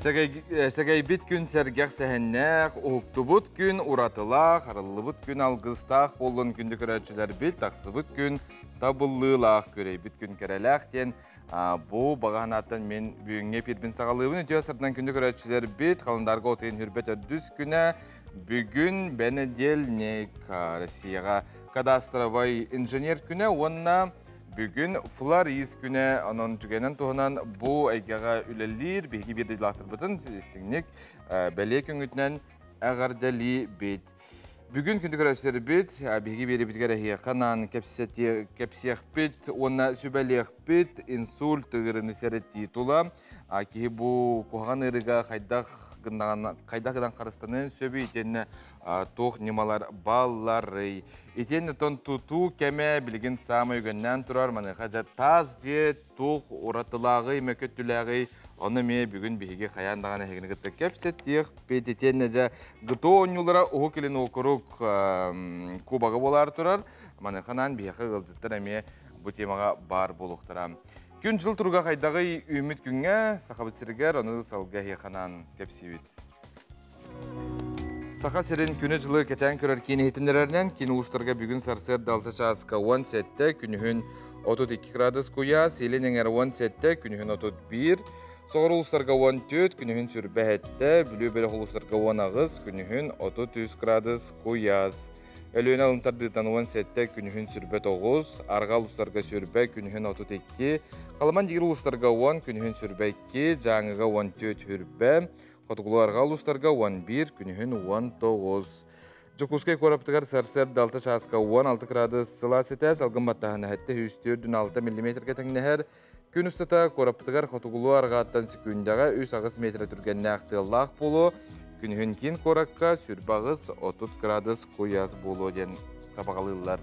Segey bit gün sergək səhənnək, uğuqtubut gün uratılaq, harıllыбыт gün algыстaq, bolun gündü körətçilər bit, taqsıbıt gün tabıllılaq, görey bit gün kerelək den. Bu bağanattan men büyüңe pirbin sağalığını ötüyor sırtından gündü körətçilər bit, қалындарга otayın hürbet ördüz güne, bugün Benedelnik Россияға kadastrovay inженер güne, onunla bugün Floriz güne onun tügenen toğunan bu aygağa ülelir, bilgi bir dilahtır bıtın, istinlik, belek üngütünen ağardali bit. Bugün gündü körətçilər bit, bilgi bir bitgərə hiyaqanan, kepsiyaq bit, ona sübəliyaq bit, insult ığırını sərət titula, ki bu kuğan ırıga қайдағыдан қарыстанын сөбі етені тоқ немалар баллары. Етені тон тұту кәме білген самы өгіннен тұрар, манайға жа таз же тоқ оратылағы, мөкеттілігі, оны ме бүгін бейге қаяндаған әйгіні ғытты кәпсет еқ, бет етені жа ғыты оңылыра оғы келін оқырық кубағы болар тұрар, манайғанан бейгі ғылжыттыр әме бұл темаға бар болуқтыра. Күн жыл тұрға қайдағы үміт күнге сақабыт сіргер, оны салға хеқанан кәпсейбет. Сақа сірін күні жылы кәтән көрер кені хетіндерерінен, кен ұлыстарға бүгін сарсыр далты часқа 10 сәтті, күнігін 32 градус қоя, селен әңер 10 сәтті, күнігін 31, соғыр ұлыстарға 14, күнігін сүрбә әтті, бүлі бөлі ұлыстарға 10 ағыз, күнігін 33 градус қояз. Әлуен алымтардыдан 10 сәтті күнігін сүрбә 9, арға ұлыстарға сүрбә күнігін 32, қаламан дегір ұлыстарға 10, күнігін сүрбә 2, жаңыға 14 хүрбә, қотығыларға ұлыстарға 11, күнігін 19. Жүкускай қораптығар сарсыр далты шасқа 16 градус сылас етәс, алғын баттағына әтті 104-6 мм кәтіңнәр, күн ұстата қораптығар қотығыларға аттан секундаға 3 метр түргенне ақтылақ болу, күнігін кен қораққа сүрбағыз 30 градус қояз болу ден сабағалылар.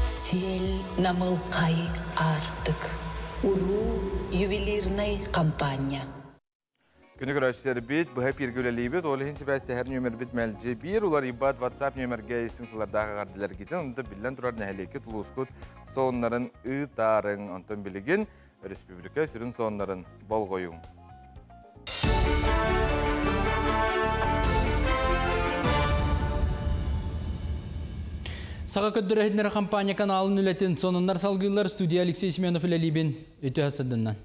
Сел намылқай артық. Уру ювелирный компания. Күні көрәшілер бет, бұхай пергөлі бет, олы хен себәсті әр нөмір бет мәлже бір, олар ибат WhatsApp нөмірге естіңтілердағы ғардылар кетен, онда білден тұрар нәхелекет ұлысқыт соғынларын ұтарын, онтан білеген республика сүрін соғынларын бол қойың. Саға көттірі әйтінері компания каналын үлетін сонынлар салғылар студия Алексей Семенов үләлейбен өті асадынан.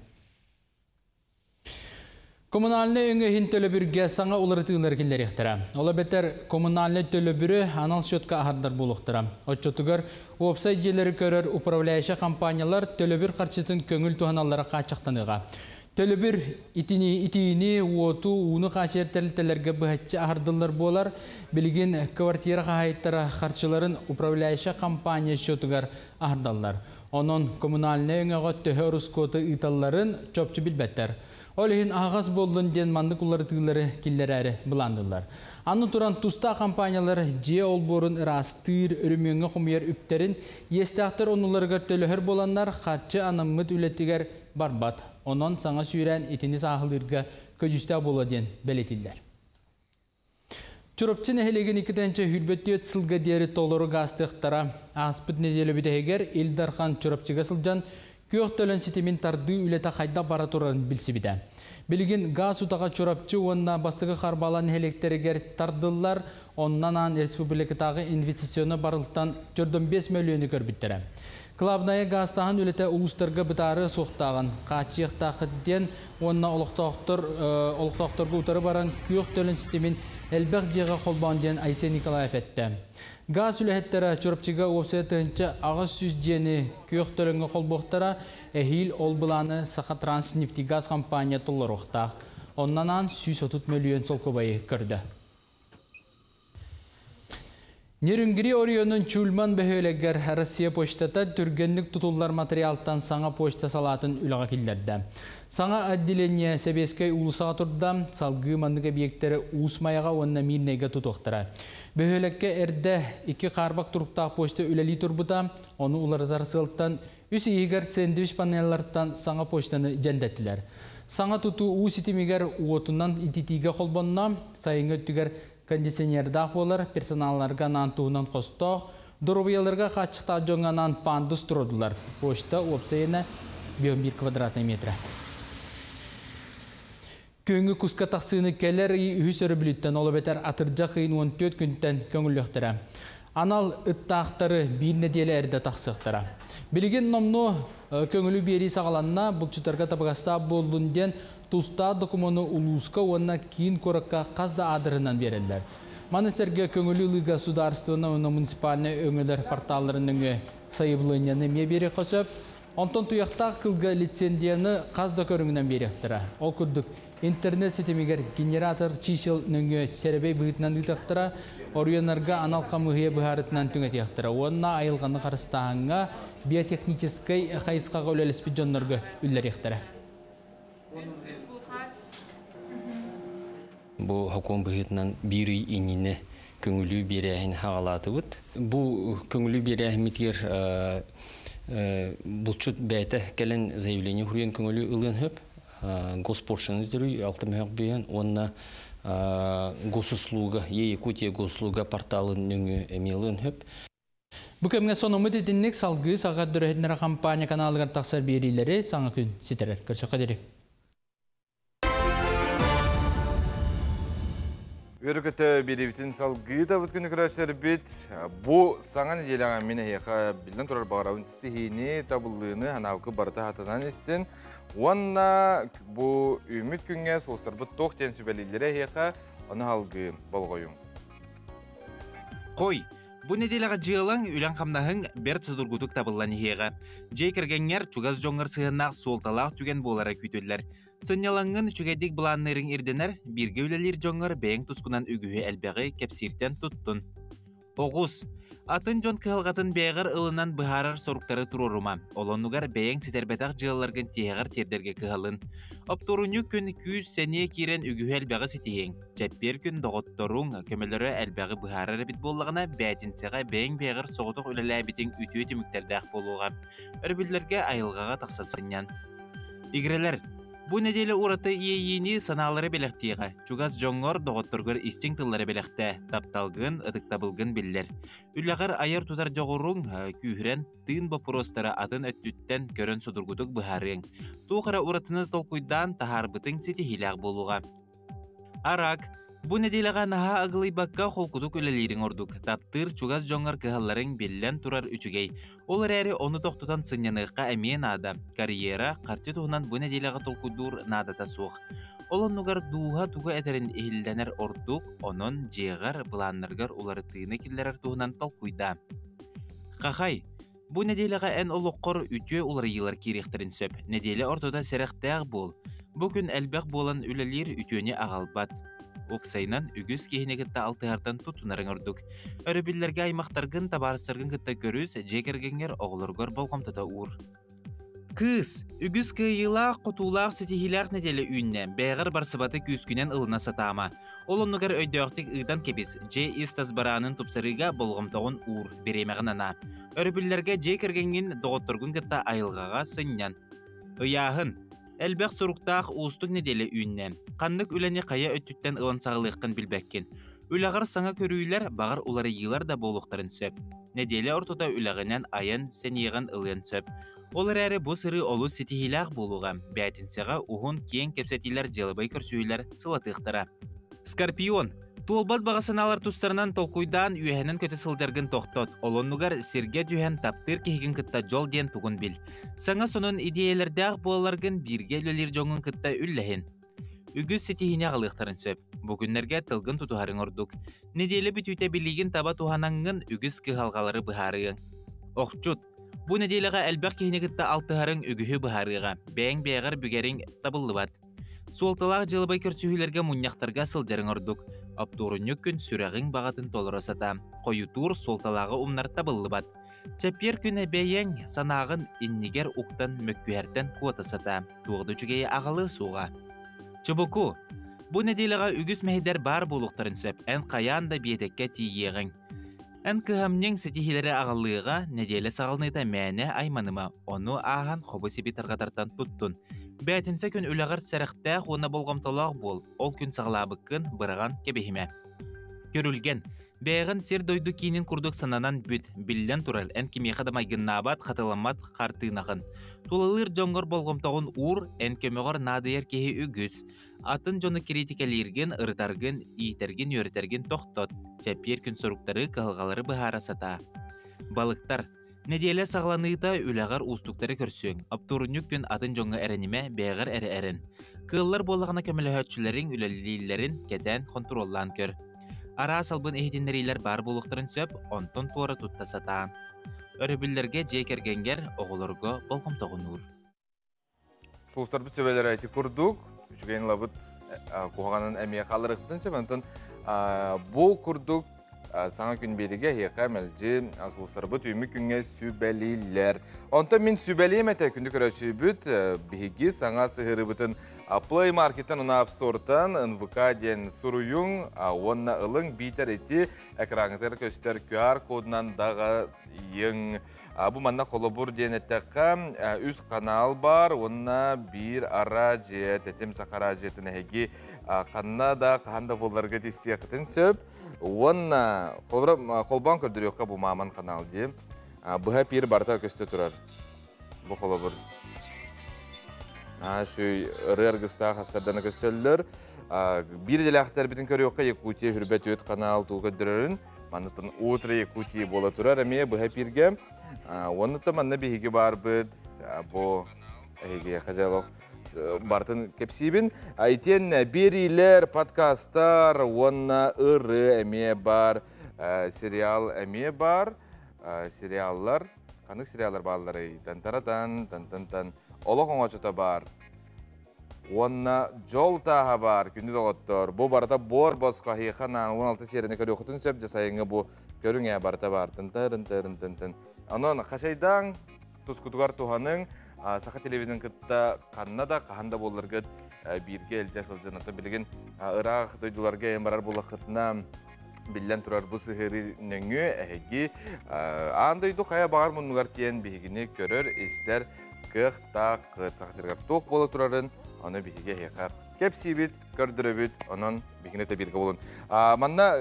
Коммунальны өңі хин төлөбүрге саңа уларытығылар келдер ектіра. Ола бетер коммунальны төлөбүрі анал шөтка ахардар болуқтыра. Отчотугар уопсайт желері көрер управляюща компаниялар төлөбүр қарчытын көңіл туғаналары қачықтаныға. Төлөбүр итini уоту уны қачер тәрілтелерге бұхатчы ахардылар болар, білген квартира қағайттара қарчыларын управляюща компания шөтугар ахардалар. Onun коммунальны өңіға төхі рускоты италларын чөпчі білбәттер. Олығын ағаз болдың ден мандық уларытығылары келдер әрі бұландылар. Анны тұран туста компаниялар же олборын растыр, өрімеңі құмияр үптерін, естіқтір онуларға төліхір боланлар қатшы аныммыт үлеттігер барбат. Онын саңа сүйрен етіні сағылырға көджісті боладен бәлетілдер. Чұрыпчын әхелеген екітенші хүлбетті өт сылға дері толыры ғастықтара аспыт неделі бітегер Илдархан чұрыпчыға сылжан көк төлін сетемен тарды үлеті қайда бара тұрарын білсі біді. Білген газ ұтаға чұрапчы онына бастығы қарбалан әлектерігер тардылар, оннан республикатағы инвестицияны барылттан 45 миллионы көрбіттірі. Клабнайы газтағын үлеті ұлыстарға бұтары соқтағын, қачиықтақыден онына олықтақтырғы ұтары баран көк төлін сетемен әлбәқ жеға қолбанден Айсен Николаев әтті. Газ үләхеттері чұрыпчыға опсайытынчы ағыз сүз жені көк төліңгі қолбоқтара әхил ол бұланы Сақа Транснефтегаз компания тұлыр оқтақ. Оннан 130 миллион сол көбайы көрді. Нерүнгіри орионын чүлман бөхөлегер Россия почтата түргенлік тұтулар материалтан саңа почта салатын үліға келдерді. Саңа отделение Себескай улысаға тұрда салғы мандық объекттері уысмаяға онына мирнеге тұтуқтыра. Бөхөлекке әрді 2 қарбақ тұрықтақ почта үләли тұрбыта, оны улардар сылттан үс егер сэндвич панеллардан саңа почтаны жәндеттілер. Саңа туту у ситимигер уотунан ититиге холбонна, сайыңы түгер кондиционердақ болар, персоналларға нантуынан қостоқ, дұрубияларға қачықта жоңанан пандус тұрудылар. Почта опсайына 11 квадратный метр. Көңі құсқа тақсыны келер үйсөрі біліттен олы бетер атыржа қиын 14 күнттен көңіліқтірі. Анал ыттақтары бір неделі әрді тақсықтыра. Білген номну көңілі бері сағаланна бұлчытарға табығаста болунден туста документу улуска онна кейін коракка қазда адырынан берелер. Манысерге көңілі государствына оны муниципальный өңілер порталарының сайыблынияны ме бері қосып, онтон туяқтақ кылға лицензияны қазда көріңінен беректіра. Ол күрдік интернет сетемегер генератор чисел нөңі серебей бұғытынан үйтақтыра, орыянарға анал қамығыя бұғарытынан түңет яқтыра. Онна айылғаны қарыстағыңа биотехническай қайысқаға өлелеспі жонларға үллер яқтыра. Бұл хокон бұғытынан бірі иніне көңілі берәйін хағалаты бұд. Бұл көңілі берәйіметкер бұлчыт бәйті кәлін заявление хүрген көңілі үлген хөп. Госпоршыны түрі, алтым хөк бейін, онына госуслуга, Якутия госуслуга порталын нөңі әмелін хөп. Бұл көмге сонымы дедіннік салғы сағат дүрәтінері компания каналығар тақсар берілері саңа күн сетерер. Көрсі қадері. Өркөті беревітін салғы да бұт күні күрәшер бет. Бұл саңан еліға мені хеқа білден тұрар бағырауын тістігіне табылығыны ханауқы барыты хатынан істен. Онна бұл үміт күнге соғыстар бұт тоқтен сүбәлілері хеқа оны халғы болғойым. Қой, бұл неделіға жылың үлән қамнағың бәрт сұдырғытық табылған хеға. Жей кіргенер чугаз жоңғыр сығынақ солталақ түген болары күйтөлілер. Сынялаңын чугайдик бұланнырың ирденер, бірге өлелер жоңғыр бәйін тұсқынан үгігі әлбәғі кәпсиртен тұттын. Оғыз. Атын жон кығылғатын бәйғыр ылынан бұхарар соруқтары тұрурума. Олонугар бәйін сетербетақ жылларғын тегір тердерге кығылын. Оптуруню күн 200 сәне керен үгігі әлбәғі сетейін. Жәппер күн доғыттырың көмелері әлбәғі бұхарар бит болығына бәйтінсеға бәйін бәйғыр соғытық өлелі әбітің үті мүктердәқ болуға. Өрбілдерге айылғаға тақсансыннан. Игрелер. Бұл неделі ураты иейіні саналары белектеға. Чугаз жоңғыр доғыттыргыр истің тыллары белекте. Тапталғын, ыдықтабылғын білдер. Үллағыр айыр тұтар жоғырың күйірен тыын бопыростары атын өттіттен көрін судыргудық бұхарың. Туғыра уратыны толқуйдан тахарбытың сеті хилақ болуға. Арак. Бұл неделіға наға ағылай баққа қолқудық өлелерің ордық. Таптыр чугаз жоңғыр кығаларың беллен тұрар үчігей. Олар әрі оны тоқтудан сыняныққа әмейін ада. Карьера қарчы тұғынан бұл неделіға толқудур надата суық. Олон нұғар дуға туға әтерін ehillenер ордық, оның жеғар бұланнырғар олары тыйны келдерер тұғынан толқуйда. Қақай, бұл неделіға ән олыққыр үтіе олары елар керектерін сөп. Неделі ортада сәріқтәғ бол. Бүгін әлбәқ болан өлелер үтіене ағалбат. Опсайнан үгіз кейінегітті алтығардан тұтынарың ұрдық. Өрібілерге аймақтарғын табарысырғын күтті көріз жекергенгер оғылырғыр болғамтыда ұр. Кыз, үгіз күйілақ құтулақ сетихилақ неделі үйінне, бәғір барсыбаты күскінен ылына сатама. Олонығыр өйдөқтік ұйдан кебіз, же истаз баранын тұпсырыға болғамтағын ұр беремеғін ана. Өрібілерге жекергенген доғыттырғын күтті айылғаға сыннан. Ұяғын. Әлбәқ сұруқтақ ұстық неделі үйінне. Қандық үләне қая өттіттен ұлан сағылыққын білбәккен. Үлағыр саңа көрүйлер бағыр олары елар да болуқтарын сөп. Неделі ортада үләғінен айын сәнеғін ұлын сөп. Олар әрі бұл сыры олу сетихилақ болуға. Бәтінсеға ұғын кейін кепсетилер желібай көрсөйлер сылатықтыра. Скорпион. Туолбат бағасыналар тұстарынан толқуйдан үйәнін көті сылдарғын тоқтот. Олонугар серге дүйән таптыр кехігін кітта жол ден тұғын біл. Саңа сонын идеялардағы болаларғын бірге өлелер жоңын кітта үлләхін. Үгіз сетихіне ғалықтарын сөп. Бүгінлерге тылғын тұтуғарын ордық. Неделі бүтүйте білігін таба туғанаңын үгіз кығалғалары бұхарығын. Оқчут. Бұл неделіға әлбәқ кехіне кітта алтығарын үгіхі бұхарыға. Бәң бәғір бүгерін табылы бат. Суалталақ жылыбай көрсүйілерге мұняқтарға сылжарын ордық. Аптурыню күн сүрәғың бағатын толырасата. Қойутур солталағы умнар табылы бат. Чәпер күн әбәйен санағын иннигер уқтан мөккүәртен куатасата. Туғды жүгейі ағалы суға. Чыбуку. Бұл неделіға үгіз мәйдер бар болуқтарын сөп. Ән қаян да бетекке тиегің. Ән кығамнен сетихилері ағалыға неделі сағылныйта мәне айманыма. Оны аған қобы себетарға тартан тұттын. Бәтінсе күн үләғір сәріқтәқ оны болғамталақ бол, ол күн сағылабыққын бұраған кебехіме. Көрілген, бәйғін сер дойду кейінін күрдік сананан бүт, білден тұрар ән кемеқадам айгыннабат қатыламат қартынағын. Тулалыр жоңғыр болғамтағын ұр, ән көмеғар надыяр кеге үгіз. Атын жоны критикалерген, ыртарген, итерген, өртерген тоқтот. Чәпер күн соруқтары қылғалары бұхара сата. Балықтар. Неделе сағланыйта үләғар устуктары көрсөң. Аптурынюк күн атын жоңға әрініме бәйғар әрі-әрін. Кыллар болағына көмілі үләлілерін кәдән контроллан көр. Ара салбын ehtinleriler бар болуқтарын сөп, онтон туары туттасата. Өрібілерге жекергенгер оғылырға болғымтағын ұр. Соғыстар бұт сөбелер әйті күрдік. Үшіген лабыт қоғанын әмия қалырықтың сөп. Онтон бұл күрдік саңа күн беріге хеқа мәлжі соғыстар бұт үймі күнге сөбәлейлер. Онтон мен сөбәлейм әті күнді көрәші бұт бігі саңа сығыры бұтын Play Market'ten ona App Store'tan NVK den suruyun onna ılın biter eti ekranıtır köster QR kodundan dağa yın. Bu manna kolobur den ettekam üst kanal bar onna bir aracı tetim sakaracıtına hegi kanna da kahanda bollarga testiyakıtın söp. Onna kolban kördürüyorka bu maman kanal diye. Bu hep bir barta köste turar. Bu kolobur. Şu ırgısta hastardana köstölür. Bir de lahtlar bitin körüyorka Yakutiya hürbet öt kanal tuğadırırın. Manıtın otra Yakutiya bola turar ama bu hep birge. Onu da manna bir higi var bud. Bu higi yakacağız. Bartın kepsibin. Ayten biriler podcastlar, ona ırı emiye bar, serial emiye bar, seriallar, kanık seriallar bağları. Tan. Олох оңочута бар. Онна жолта бар, күндіз оғыттыр. Бұ барда бор босқа хейханан 16 серіне көрі оқытын сөп жасайыңы бұ көріңе барда бар. Тын. Анон қашайдан тұскутуғар туғаның сақа телевиздің күтті қанна да қағанда болырғыд бірге әлжа сылжанаты білген ұрақ дойдуларға ембарар болақытына білден тұрар бұл сығыры нөңі әйгі андойду қая бағар мұнығар тиен бігіне көрір істер Кық-тақ сақсырғар тоқ болы тұрарын, оны бігеге хеқап. Кепсибет, көрдірібет, оның бігіне тәбірге болын. Манна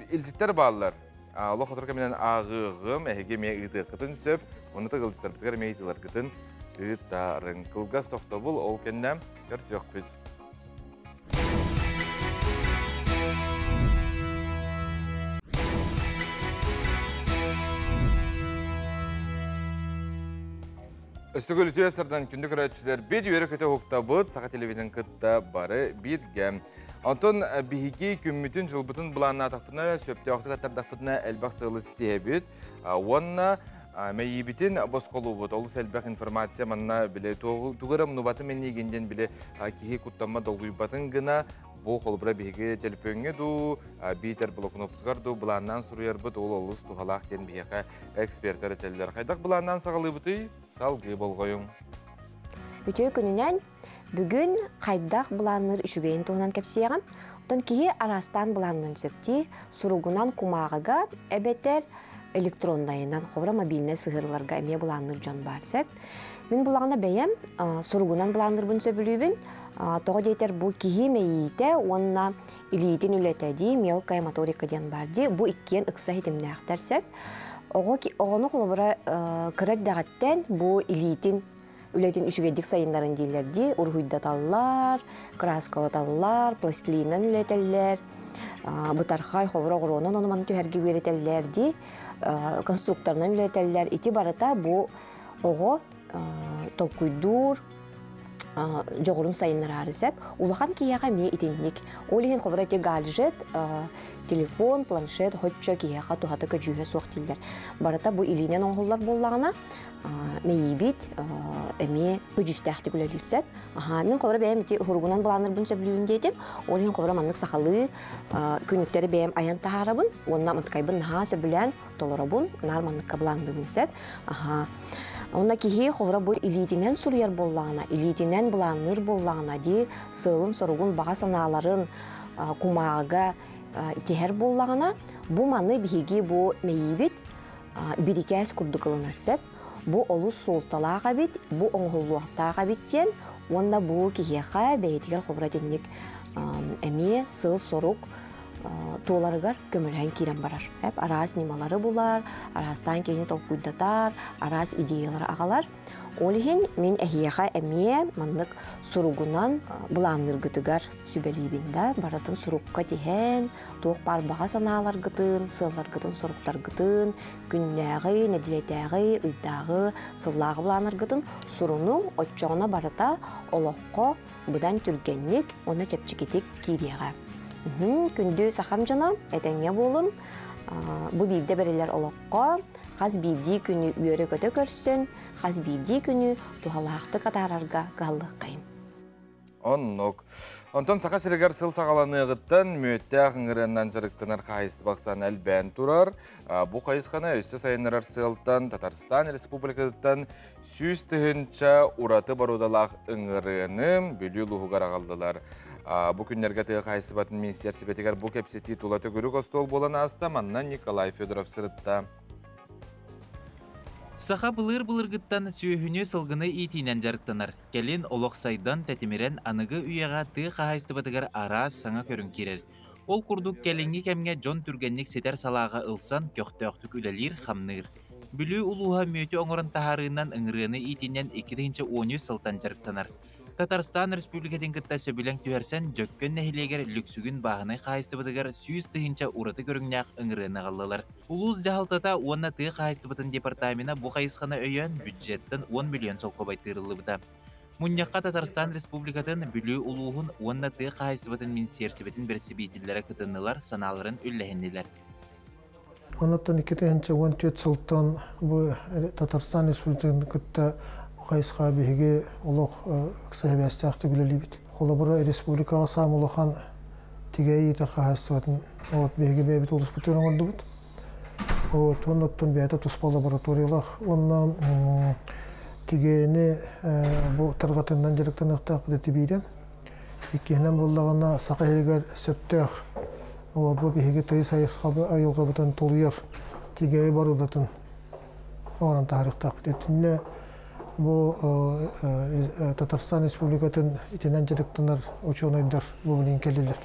үлжіттер балылар. Олық отырқа менен ағығым, әйге мен ұйты қытын сөп, оны да үлжіттер бітігер мен ұйтылар қытын ұйттарын. Қылғас тоқта бұл, ол кәннәм көрсі өқ бүт. Үстігіл үтіестерден күнді көрәтшілер бет үйері көте ұқта бұд, сақа телевиздің күтті бары бірге. Антон бігігі күммітін жылбытын бұланына тақпына, сөпте оқты қаттар тақпына әлбақ сығылы сетеге бет. Онына мәйебітін бос қолу бұд. Олыс әлбақ информация манна біле туғырым нұбаты мен негенден біле кейі құттама долғый батын ғына бұл қолбыра бігігі телефонге ду, бейтер блокын оптығар ду, бұланнан сұруяр бұд, ол олыс туғалақ тен бігіға экспертері тәлілер. Қайдақ бұланнан сағалы бұты? Салғы болғойың. Бүтөй күнінен бүгін қайдақ бұланыр үшігейін туғынан кәпсияғам. Отын кейі арастан бұланын сөпті сұруғынан кумағыға әбеттер электрондайынан қобыра мобильне сығырларға әме бұланыр жон бар сөп. Мен бұлағына бәйем сұруғынан бұланыр бұн сөпілуібін. Тоғы дейтер бұл кейі мейіте онына илиетін үлетәді мелкая моторика ден барды. Бұл иккен ұқса хетіміне ақтар сөп. Оғыны қолыбыра кірір дағаттен бұл илиетін үлетін үшігедік сайындарын дейлерді. Урхуйдаталар, краскалаталар, пластилинан үлетелер, бұтархай қолыбыра ғыронын оныман түйерге өретелерді, конструкторынан үлетелер. Ити барыта бұл оғы толкуйдур, жоғырын сайынлар арызып, улахан кияға ме итенник. Олеген қолыбыра те гаджет, телефон, планшет, хотчо кияға тухаты көжүйе соқтилдер. Барыта бұл илинен оңғылар боллағына мейбит әме көжістәқті күлелерсеп. Мен қолыбыра бәйім ұрғынан бұланыр бұн сөблуін дедім. Олеген қолыбыра маннық сақалы күніктері бәйім аян тағарабын. Онына мұнтқайбын наға сөбілән толырабын, нар манныққа бұланды бұнсеп. Онна кихи қолыбыра бұл илитінен сұруяр боллағына, илитінен бұланыр боллағына де сылын сұрғын баға саналарын кумаға техер боллағына, бұл маны бігі бұл мейбет бірікәс күрді қылынарсып, бұл олыс солталаға бет, бұл оңғылуақтаға беттен, Онна бу кихеха бейтигер хобратинник эми сыл сорук туоларыгар көмөлһән кирен барар. Әп арас нималары булар, арастан кейин толкуйдатар, арас идеялары агалар. Олихин мен әхияха әмие маннык суругунан буланныр гытыгар сүбелибинда баратын сурукка тиһен, туох барбага санаалар гытын, сыллар гытын, суруктар гытын, күннәгы, нәдилетәгы, ыйдагы, сыллагы буланнар гытын, суруну отчоғына барата олоққа бұдан түргенник, оны чепчикетик кириеға. Күнді сақам жана, әтәңе болын, бұ бейді бәрелер олоққа, қаз бейді күні үйері көті көрсін, қаз бейді күні тухалақты қатарарға ғалық қайын. Оннок. Онтон сақа сірігер сыл сағаланы ғыттан мөтті ағыңырынан жарықтанар қайысты бақсан әлбән тұрар. Бұ қайысқана өсті сайынырар сылтан Татарстан Республикадықтан сүйіз түхінші ұраты барудалақ ұңырыным бөлі лұғығар ағалдылар. Бұ күннерге тұғы қайысты батын министерсі бетігер бұ кәпсеті тулаты көрі қостол болан аста маннан Николай Федоров сырытта. Саха былыр гыттан сүйөхүнө сылгыны итинен жарыктанар. Келин олох сайдан тәтимерен аныгы үйеға ты қағайсты батыгар ара саңа көрін керер. Ол курдук келинги кемге жон түргенник сетер салаға ылсан көқтөқтүк үлелер хамныр. Бүлі улуға мөті оңырын тахарынан ыңырыны итинен 2-10 сылтан жарыктанар. Татарстан Республикатын кытта сөбілен түйерсен жөккөн нәхилегер люксүгін бағыны қайысты батыгар сүйіз тыхынча ураты көріңнәқ ыңырыны қалылар. Улуыз жағалтата онна тыға қайысты батын департамена бұ қайысқана өйен бюджеттін 10 миллион сол қобайтырылы бұта. Мұньяққа Татарстан Республикатын бүлі улуғын онна тыға қайысты батын министерсі бетін бірсі бейтілдері кытынылар саналарын үлләхенділер. Онаттан 2-10 сылтан бұ Татарстан Республикатын кытта қайысқа бейге олық қысайбәстіақты күлелі бет. Қолы бұры республикаға сам олыған тегей етер қағайысты бәтін. Бейге бәйбет олыс бұтырын олды бұд. Оннаттан бәйті тұспалы лабораториялақ. Оннан тегейіні бұл тұрғатындан жеріктен ұқтақ бұд бейден. Еккенен болдағына сақы елгер сөптіғ. Бұл бейге тайы сайысқа айылға бұтын тұлыйыр. Тегей бар ұлдатын. Оған тарихтақ бұд. Bu Татарстан Республикатын итенен жарықтанар ученыйдар бұлын келелер.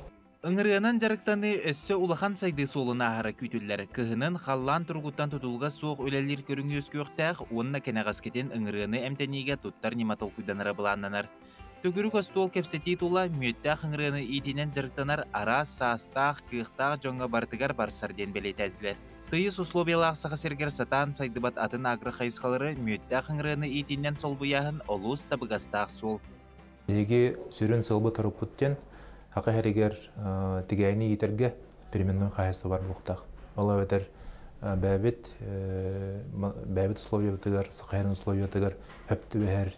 Үңірғанан жарықтаны өссі улахан сайды солына ағара күйтілер. Кығынан қаллан тұрғыттан тұтылға соқ өлелер көріңі өскі өқтәқ, онына кәнағаскетен үңірғаны әмтәнеге тұттар нематыл күйданара бұланнанар. Төгірі көстол кәпсеті тұла мүйеттәқ үңірғаны итенен жарықтанар ара састақ, кықтақ жоңға бартығар барсарден бәлетәділер. Тыйыс условиялақ сақасергер сатан сайдыбат атын агры қайысқалары мүйетті ақыңырыны етінен сол бұяғын олуыз табығастақ сол. Еге сүрін сылбы тұрып бұттен, ақы әрегер тігәйіні етерге переменной қайысы бар бұқтақ. Ола өтер бәбет условия бұтығар, сақайрын условия бұтығар өпті бәр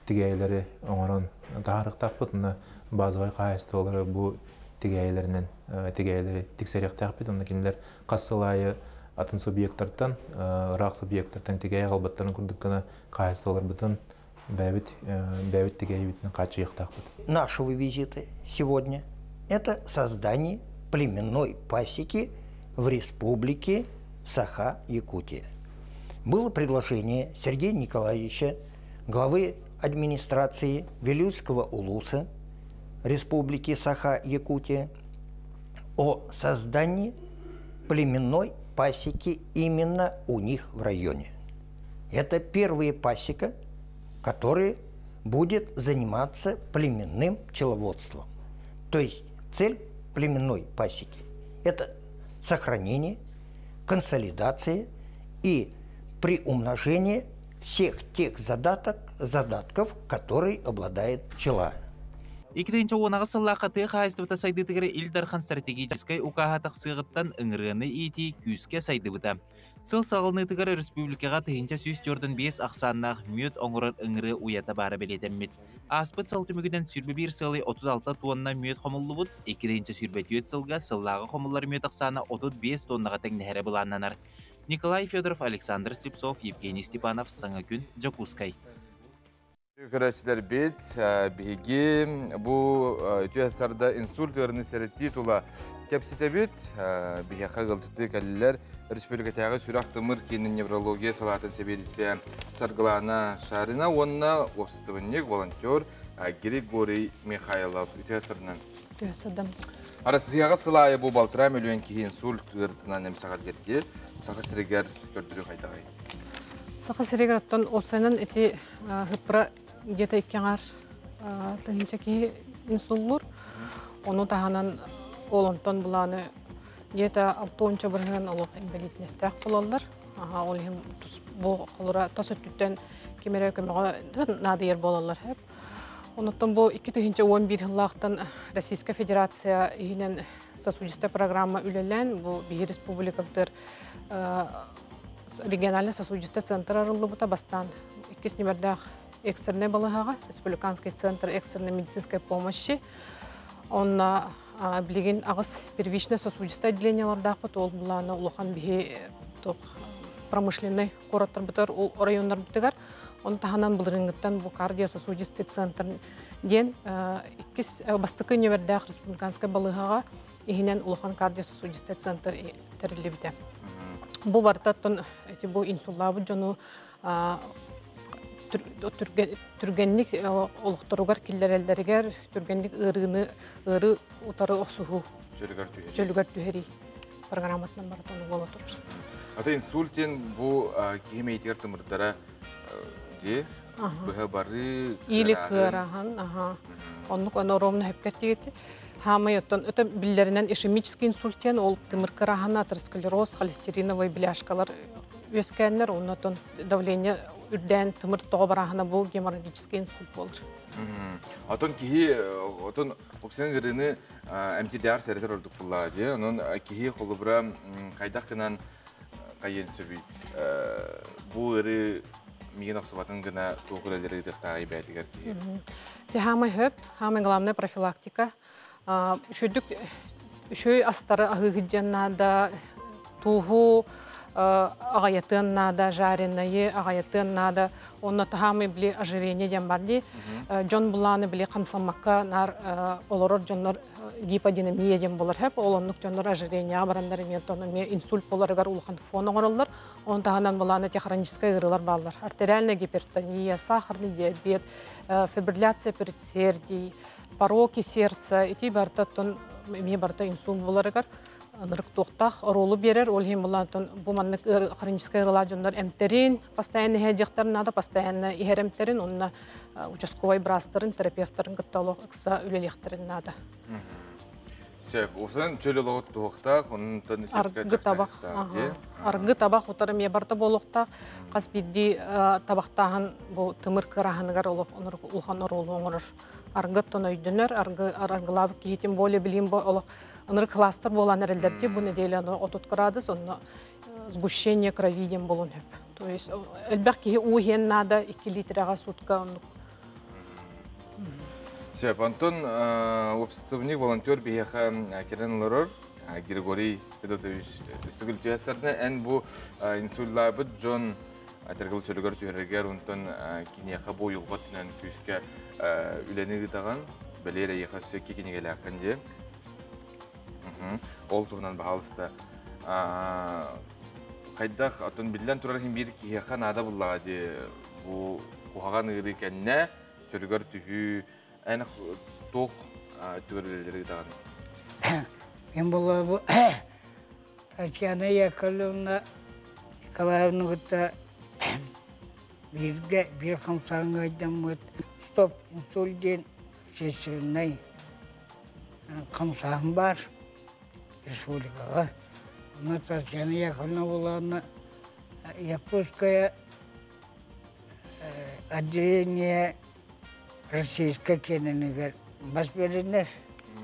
тігәйлері оңырын тағарықтақ бұтына базығай қайысты олары бұл тігәйлерінен тігәйлері тіксеректақ бұт, оны кенілер қасылайы атын субъекттардан, рақ субъекттардан тегей қалбаттарын күрдіккіні қайысты олар бұтын бәбет тегей бітінің қачы ектақ бұт. Нашего визита сегодня – это создание племенной пасеки в республике Саха-Якутия. Было предложение Сергея Николаевича, главы администрации Вилюйского улуса республики Саха-Якутия, о создании племенной пасеки именно у них в районе. Это первая пасека, которая будет заниматься племенным пчеловодством. То есть цель племенной пасеки – это сохранение, консолидация и приумножение всех тех задатков, которые обладает пчела. Икиденче онағы сыллаққа тұйық айыстыбыта сайдытығыры Илдархан стратегическай ұқағатақ сығыттан ұңырғаны еті күске сайдыбыта. Сыл сағылнытығыры республикаға тұйынча сүйістердің 5 ақсаннақ мүйет оңырыр ұңыры уята бары белетеммет. Аспыт сылты мүгіден сүрбі бір сылы 36 тонна мүйет қомылы бұд, икиденче сүрбе түйет сылға сыллағы қомылар мүйет ақсаны 35 тоннаға тәңнәрі бұланнанар. Николай Федоров, Александр Слепцов, Евгений Степанов, Саңакүн, Джакускай. Көрәчілер бет, беге бұл түйәсарда инсультырыны сәрі тұла кәпсеті бет, беге қағылчыты кәлілер республикатағы сүрақтымыр кенін неврология салатын себелесе сарғылана шарына, онына опсыстывыннек волонтер Григорий Михайлов үтесірінен. Төсөдім. Арасыяға сылайы бұл балтыра мөлуен кейін сул түгіртінен емсағар жерге сақы сірегер көрдірі қайдағай. Сақы сірегер оттан осайынан әте ғыпыра где-то иккенғар тыңынша ки инсуллур. Оны тағанан олонтан бұланы где-то 6-10 бірінен олық инвалиднестәк болалар. Ол ем бұл қолыра тас өттіттен кемері көмеға надыер болалар әп. Онуттан бұл 2011 жыллақтан Российская Федерация үйінен сосудистая программа үлелен, бұл Биги Республикаптыр региональный сосудистый центр арылы бұта бастан. Иккес небердақ экстренный балығаға, Республиканский центр экстренной медицинской помощи. Онна білеген ағыз первичное сосудистое отделениялардақ бұт, ол бұланы ұлыған бігі промышленный қораттар бұтар, райондар бұтығар. Он таханан был рынгыттан бұл кардиососудистый центр ден бастықы невердәқ республиканская балығаға егінен ұлыған кардиососудистый центр тәрілі біті. Бұл бартаттан бұл инсуллабы жону түргенлік олықтыруғар келдерелдерігер түргенлік ұры ұтары оқсуғу жөлігер түйері программатынан бартаны бол отырыр. Ата инсультен бұл кеймейтер тымырдара бұға бары Или кырахан, онлық оноромны хепкеттегеті. Хамай оттан, өті білдерінен ишемический инсультен, ол тымыр кырахан, атеросклероз, холестериновый бляшкалар өскәнлер, оннан давление үрден тымыр тоғабарахана бұл геморрагический инсульт болыр. Атын кейі, атын опсен ғырыны әмтидәр сәретер ордық бұлла, оның кейі қолы бұра қайдақ кінан қайын сөбей. Бұл үрі миген ақсубатын ғына тоғылелері дықтағы бәйтігер кейі. Хамай хөп, хамай главная профилактика. Үшөй астары ағығыден нада, туғу ағайатын нада, жаренайы ағайатын нада, онна хамай біле ожирение ден барды. Жон бұланы біле қамсамаққа нар олорор жонлар гиподинамия ден болар хөп, олонлық жонлар ожирение барандар инсульт боларығар улқан фон оғырылар. Он тағанан бұланы те хроническая ғырылар балар. Артериальная гипертония, сахарный диабет, фибрилляция предсердий, пороки сердца. Эти бартаттон ме барта инсульт боларығар. Нырық тоқтақ ролы берер. Ол хем бұлантон бұманлық хроническая ғырылар жонлар әмтерин, постоянно хәдіқтарын ада, постоянно ихер әмтерин, онына участковай брастырын, терапевтарын күтталық ұқса үлелектірін ада. Сөп, осан чөлі лоғыт туықтақ, оның тәні сепке жақсақтақ. Арғы табақ ұтары ме барта болуқтақ, қас бидді табақтағын бұл тымыр кырағынығар ұлған оролы оңырыр. Арғы тон өйдінер, арғылавы кейтен боле білейін олық ыныр кластер болан әрелдерде бұл неделі отут қырадыз, оны сгущение крови ден болуын өп. То есть, әлбәқ кейі уген нада 2 литраға сутка ұнық. Сөп, Антон опсытывник волонтер бейеқа керен лорор, Григорий Петрович үстігіл түйәстеріне, ән бұл инсультлабы Джон тергіл чөлігер түйерігер, онтан кенеқа бой ұлғаттынан күйіске үлені ғытаған, бәлері еқа сөкке кенегелі аққанде. Ол тұғынан бағалысты. Қайдақ, Антон білден тұрархин бір кейеқа нада бұллаға де, бұл қуғаған ұғыры кәнне чөлігер түйі әні тоқ түгірелері дағаны. Мен бұл Татьяна Яковлевна Николаевна ғытта бір қамсарын айдан мұт. Стоп инсульден сесірінай қамсағын бар республикаға. Она Татьяна Яковлевна болағына Якутское отделение российская кененегер бас беренер,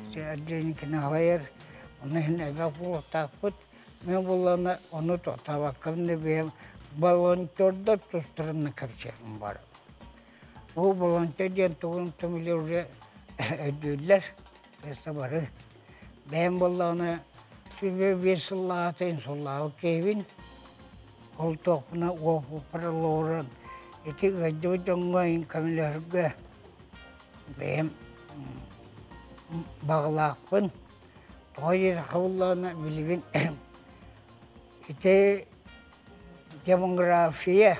отделение кенегалайыр, оны хинәлі болықтақ бұд. Мен болағына оны табаққымны бейім волонтерді тұстырымны көпсерім бар. Ол волонтер ден тұғын түмілі уже өділер, бәсті бары. Бәйім болағына сөйбе 5 жыллағы инсуллағы кейбін, ол тоқпына опы паралорын, еті ғайды жоңғайын камилерге бәйім бағылақпын. Тоғайыр қабыллағына білген еті демография,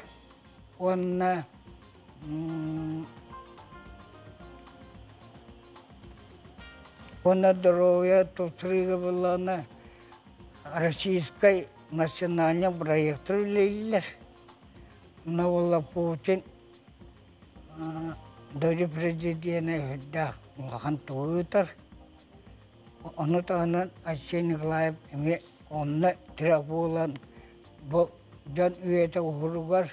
онына Она здоровья Турция была российской национальным проектом лидер. Навала Путин dari президента dah makan Twitter. Onu tahanan asyik niklay eme onne terapulan bu jan üyete uhurugar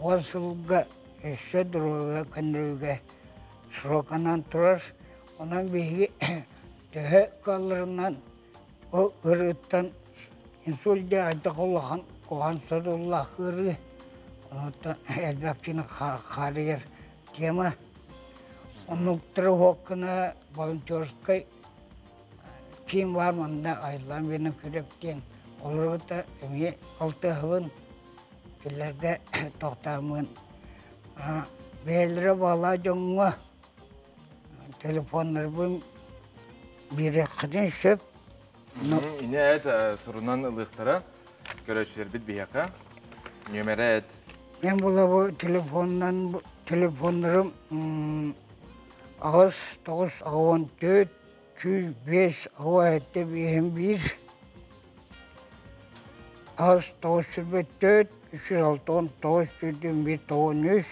wasulga esedroga kandruga srokanan turar onan bihi tehe kalırından o ırıttan insulja aytakullahan kohan sadullah kırı onu elbakçını kariyer tema onun terhokna volunteerskay kim var manda aylan benim körepten olur da emi altahın ileride tohtamın belire bağla jonga telefonlar bu bir kadın söp Yine et sorundan ılıktara görüşler bit bir yaka. Numara et. Ben bu telefonlarım ağız 9 14 105 ağaçta bir ağız 904 306 19 1 13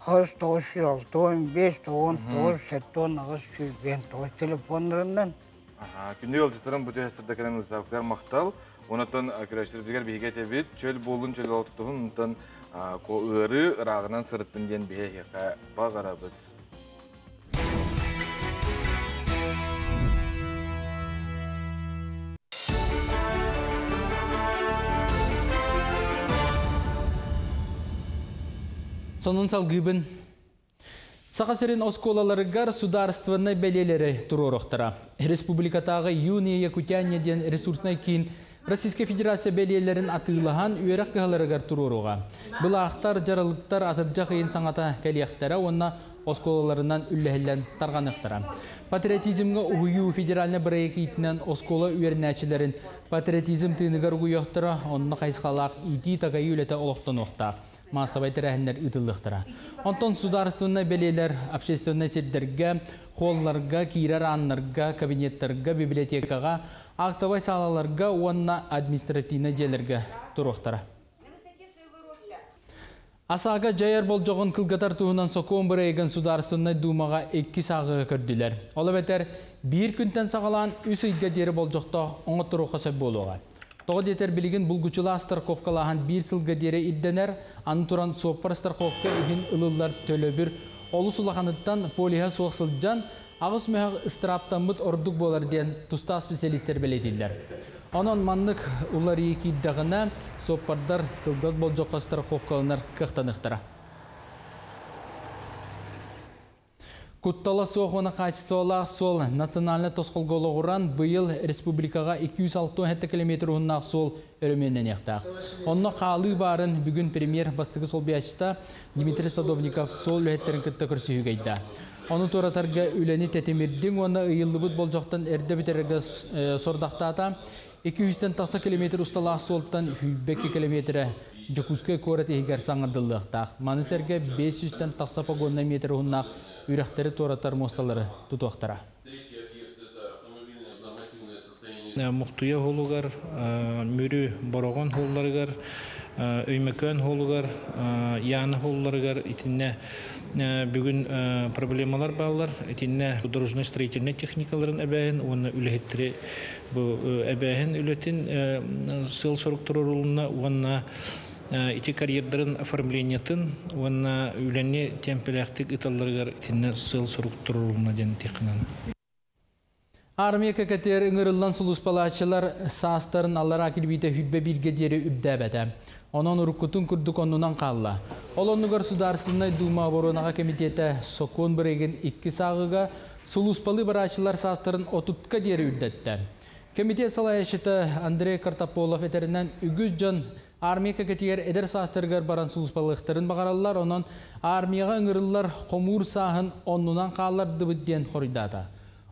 ağız 906 15 19 7 ağız 109 telefonlarından Күнде yolcuların bu tühesterde kalan ızlavuklar maktal. Ondan arkadaşlar bir bihiget evit. Çöl bolun çöl otutuğun ondan ko ırı rağından sırıttın diyen bihe yaka bağara bıt. Sonun salgıbın. Сақасырын осколаларыгар сударстванной бәлелері тұрорықтыра. Республикатағы Юния Якутянеден ресурсной кейін Российская Федерация бәлелерін атылыған үйерек қығаларыгар тұроруға. Бұл ақтар, жарылықтар атыржақ ең саңата кәлияқтара, онна осколаларынан үлләхілен тарғанықтыра. Патриотизмға ұйу федеральны бірайық етінен оскола үйернәчілерін патриотизм тыынығар ұйықтыра, онна қайсқалақ ити тағайы үлеті олықтан оқтақ. Массовай тәрәхіндер ұтылықтыра. Онтон сударственный бәлелер общественный сеттерге, холларға, кирар аннарға, кабинеттерге, библиотекаға, ақтавай салаларға, онна административный желерге тұруқтыра. Асаға жайар бол жоғын кылгатар туғынан соқуын бірейген сударственный думаға 2 сағыға көрділер. Олы бәтер, бір күнтен сағалан үс үйге дері бол жоқта оңы тұруққа сөп болуға. Тоғы детер білігін бұлгучыла Старковкалахан 1 сылға дері идденер, аны тұран соппар Старковка үйін ылылар төлі бір олы сулақаныттан полиға соқсылджан, ағыз мәғ ыстыраптан бұд ордық болар ден тұста специалистер белетілдер. Онын манлық ұлар екі иддағына соппардар кылгат бол жоққа Старковкаланар қықтанықтыра. Куттала соғына қайсысы олақ сол национальны тосқылғылығыран бұйыл республикаға 206 км ұннақ сол өріменен еқтақ. Онны қалы барын бүгін премьер бастығы сол бияшыта Дмитрий Садовников сол үлеттерін күтті күрсі үгейді. Оны торатарға үләні тәтемірдің оны ұйылы бұд бол жоқтан әрді бітерігі сордақтата 200-тен тақса километр ұсталақ солтан 102 километрі жүкізгі көрет егер саңырдылықтақ. Манысерге 500-тен тақса погонна метр ұннақ үйректері торатар мосталары тұтуақтара. Мұқтуя холугар, мүрі бороғын холларығар, өймекөн холугар, яны холларығар итінне бүгін проблемалар бағалар, итінне дорожный строительный техникаларын әбәйін, оны үлеттері әбәйін үлетін сыл сұрықтырырылына, оны ити карьердарын оформлениятын, оны үләне темпеләқтік италларығар итінне сыл сұрықтырырылына ден текінаны. Армия кәкәтер ыңырылдан сұлыспалачылар састарын аллара кірбейті хүббе бірге дері үрдәбәді. Onun urukutun kurduk onundan kalla. Olonlugar Sudarsınay Duma Boronaga Komiteti sokun biregen 2 sağıga suluspalı baraçılar sastırın otutka deri üddetten. Komitet salayışıtı Andrei Kartapolov eterinden 300 can armiya keketiyer eder sastırgar baran suluspalıqtırın bağarallar. Onun armiyaga ыңырылlar komur sahın onundan kallar dıbıdden korudata.